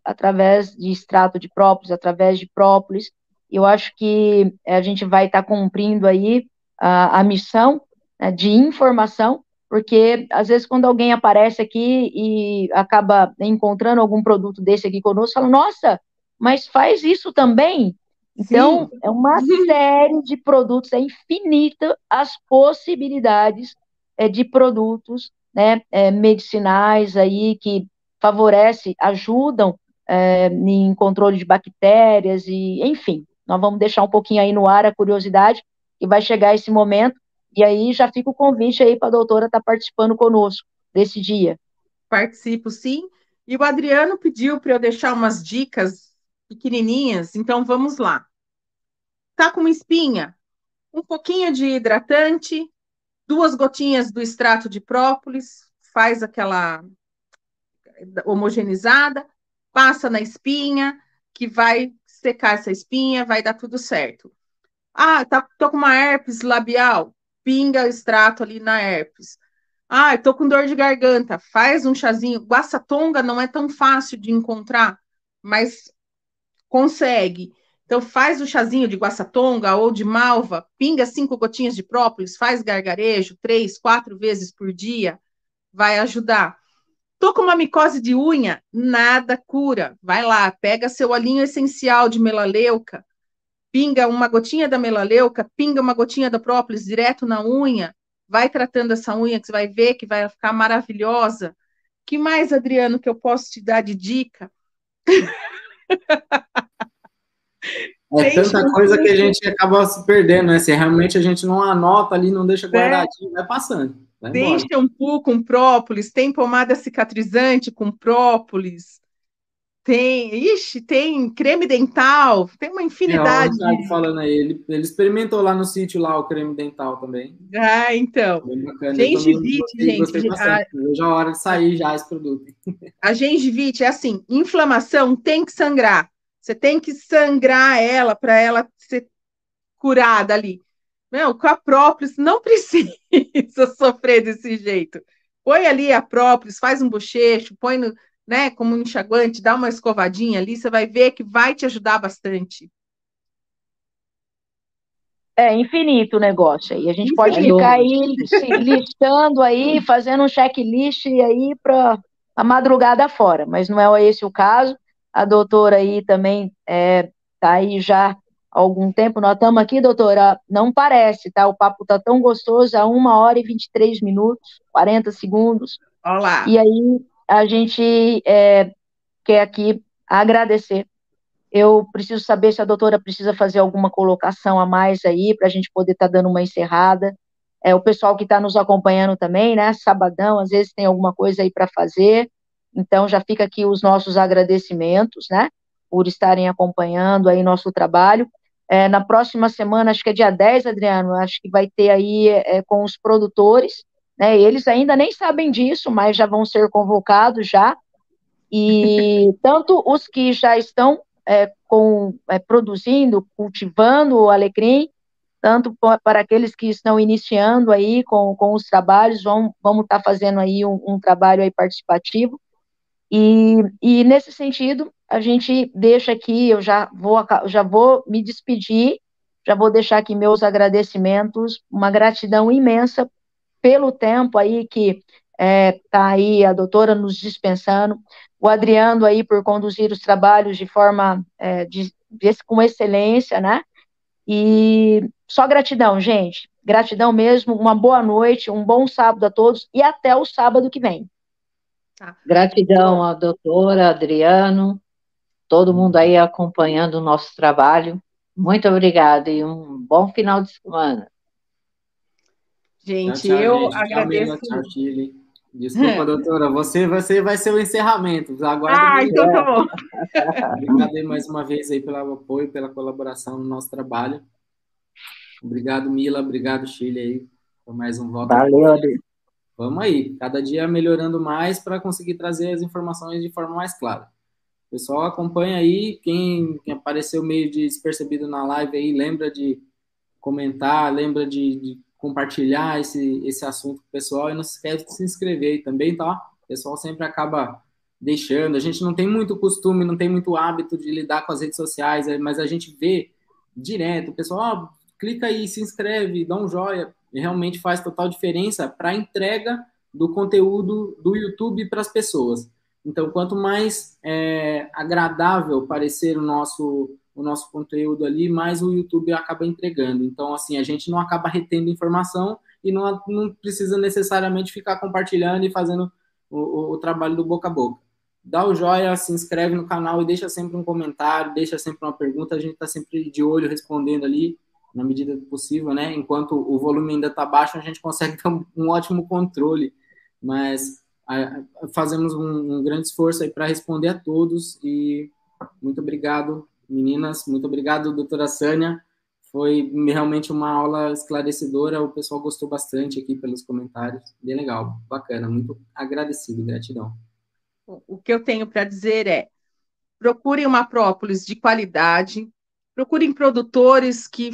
através de extrato de própolis, através de própolis. Eu acho que a gente vai estar cumprindo aí a missão, né, de informação, porque às vezes quando alguém aparece aqui e acaba encontrando algum produto desse aqui conosco, fala, nossa, mas faz isso também? Então, Sim. é uma série de produtos, é infinita as possibilidades de produtos, né, medicinais aí que favorecem, ajudam em controle de bactérias e, enfim, nós vamos deixar um pouquinho aí no ar a curiosidade e vai chegar esse momento, e aí já fica o convite aí para a doutora estar participando conosco desse dia. Participo, sim. E o Adriano pediu para eu deixar umas dicas pequenininhas, então vamos lá. Tá com uma espinha? Um pouquinho de hidratante, 2 gotinhas do extrato de própolis, faz aquela homogeneizada, passa na espinha, que vai secar essa espinha, vai dar tudo certo. Ah, tô com uma herpes labial, pinga o extrato ali na herpes. Ah, eu tô com dor de garganta, faz um chazinho. Guaçatonga não é tão fácil de encontrar, mas consegue. Então faz o chazinho de guaçatonga ou de malva, pinga 5 gotinhas de própolis, faz gargarejo 3, 4 vezes por dia, vai ajudar. Tô com uma micose de unha, nada cura. Vai lá, pega seu olhinho essencial de melaleuca, pinga uma gotinha da melaleuca, pinga uma gotinha da própolis direto na unha, vai tratando essa unha que você vai ver que vai ficar maravilhosa. Que mais, Adriano, que eu posso te dar de dica? É tanta coisa que a gente acaba se perdendo, né? Se realmente a gente não anota ali, não deixa guardadinho, vai passando. Vai tem shampoo com própolis, tem pomada cicatrizante com própolis, tem creme dental, tem uma infinidade. O falando aí, ele experimentou lá no sítio lá o creme dental também. Ah, então. Bem bacana. Gengivite, gente. Gostei bastante. Hoje é a hora de sair já esse produto. A gengivite é assim, inflamação tem que sangrar. Você tem que sangrar ela para ela ser curada ali. Meu, com a própolis não precisa sofrer desse jeito. Põe ali a própolis, faz um bochecho, põe no, né, como um enxaguante, dá uma escovadinha ali, você vai ver que vai te ajudar bastante. É infinito o negócio aí. A gente pode ficar aí listando aí, fazendo um checklist aí para a madrugada fora, mas não é esse o caso. A doutora aí também está aí já há algum tempo. Nós estamos aqui, doutora, não parece, tá? O papo está tão gostoso, há 1h e 23 minutos, 40 segundos. Olá. E aí a gente quer aqui agradecer. Eu preciso saber se a doutora precisa fazer alguma colocação a mais aí, para a gente poder estar dando uma encerrada. O pessoal que está nos acompanhando também, né? Sabadão, às vezes tem alguma coisa aí para fazer. Então, já fica aqui os nossos agradecimentos, né? Por estarem acompanhando aí nosso trabalho. Na próxima semana, acho que é dia 10, Adriano, acho que vai ter aí com os produtores, né? Eles ainda nem sabem disso, mas já vão ser convocados já. E tanto os que já estão produzindo, cultivando o alecrim, tanto para aqueles que estão iniciando aí com os trabalhos, vamos estar fazendo aí um trabalho aí participativo, e nesse sentido, a gente deixa aqui, eu já vou me despedir, já vou deixar aqui meus agradecimentos, uma gratidão imensa pelo tempo aí que está aí a doutora nos dispensando, o Adriano aí por conduzir os trabalhos de forma com excelência, né? E só gratidão, gente. Gratidão mesmo, uma boa noite, um bom sábado a todos e até o sábado que vem. Gratidão à doutora, Adriano, todo mundo aí acompanhando o nosso trabalho. Muito obrigada e um bom final de semana. Gente, tchau, eu gente. agradeço. Tchau, Chile. Desculpa, doutora, você vai ser o encerramento. Aguardo então tá bom. Obrigado aí mais uma vez aí pelo apoio, pela colaboração no nosso trabalho. Obrigado, Mila. Obrigado, Chile, aí, por mais um voto. Valeu, Adriano. Vamos aí, cada dia melhorando mais para conseguir trazer as informações de forma mais clara. O pessoal acompanha aí, quem apareceu meio despercebido na live aí, lembra de comentar, lembra de compartilhar esse assunto com o pessoal e não se esquece de se inscrever aí também, tá? O pessoal sempre acaba deixando, a gente não tem muito costume, não tem muito hábito de lidar com as redes sociais, mas a gente vê direto, o pessoal, clica aí, se inscreve, dá um joia, e realmente faz total diferença para a entrega do conteúdo do YouTube para as pessoas. Então, quanto mais agradável parecer o nosso conteúdo ali, mais o YouTube acaba entregando. Então, assim, a gente não acaba retendo informação e não precisa necessariamente ficar compartilhando e fazendo o trabalho do boca a boca. Dá o joia, se inscreve no canal e deixa sempre um comentário, deixa sempre uma pergunta, a gente está sempre de olho respondendo ali, na medida do possível, né? Enquanto o volume ainda está baixo, a gente consegue ter um ótimo controle, mas fazemos um grande esforço aí para responder a todos e muito obrigado, meninas, muito obrigado, doutora Sânia, foi realmente uma aula esclarecedora, o pessoal gostou bastante aqui pelos comentários, bem legal, bacana, muito agradecido, gratidão. O que eu tenho para dizer é, procurem uma própolis de qualidade, procurem produtores que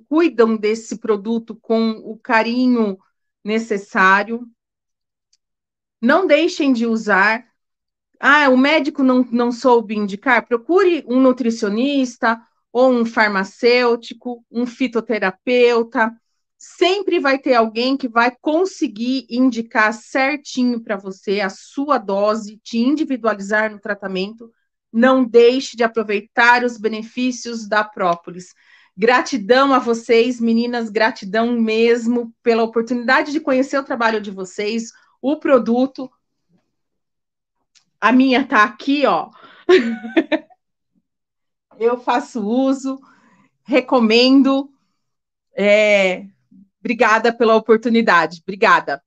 cuidam desse produto com o carinho necessário, não deixem de usar. O médico não soube indicar, procure um nutricionista ou um farmacêutico, um fitoterapeuta. Sempre vai ter alguém que vai conseguir indicar certinho para você a sua dose, te individualizar no tratamento. Não deixe de aproveitar os benefícios da própolis. Gratidão a vocês, meninas, gratidão mesmo pela oportunidade de conhecer o trabalho de vocês, o produto. A minha tá aqui, ó. Eu faço uso, recomendo. Obrigada pela oportunidade. Obrigada.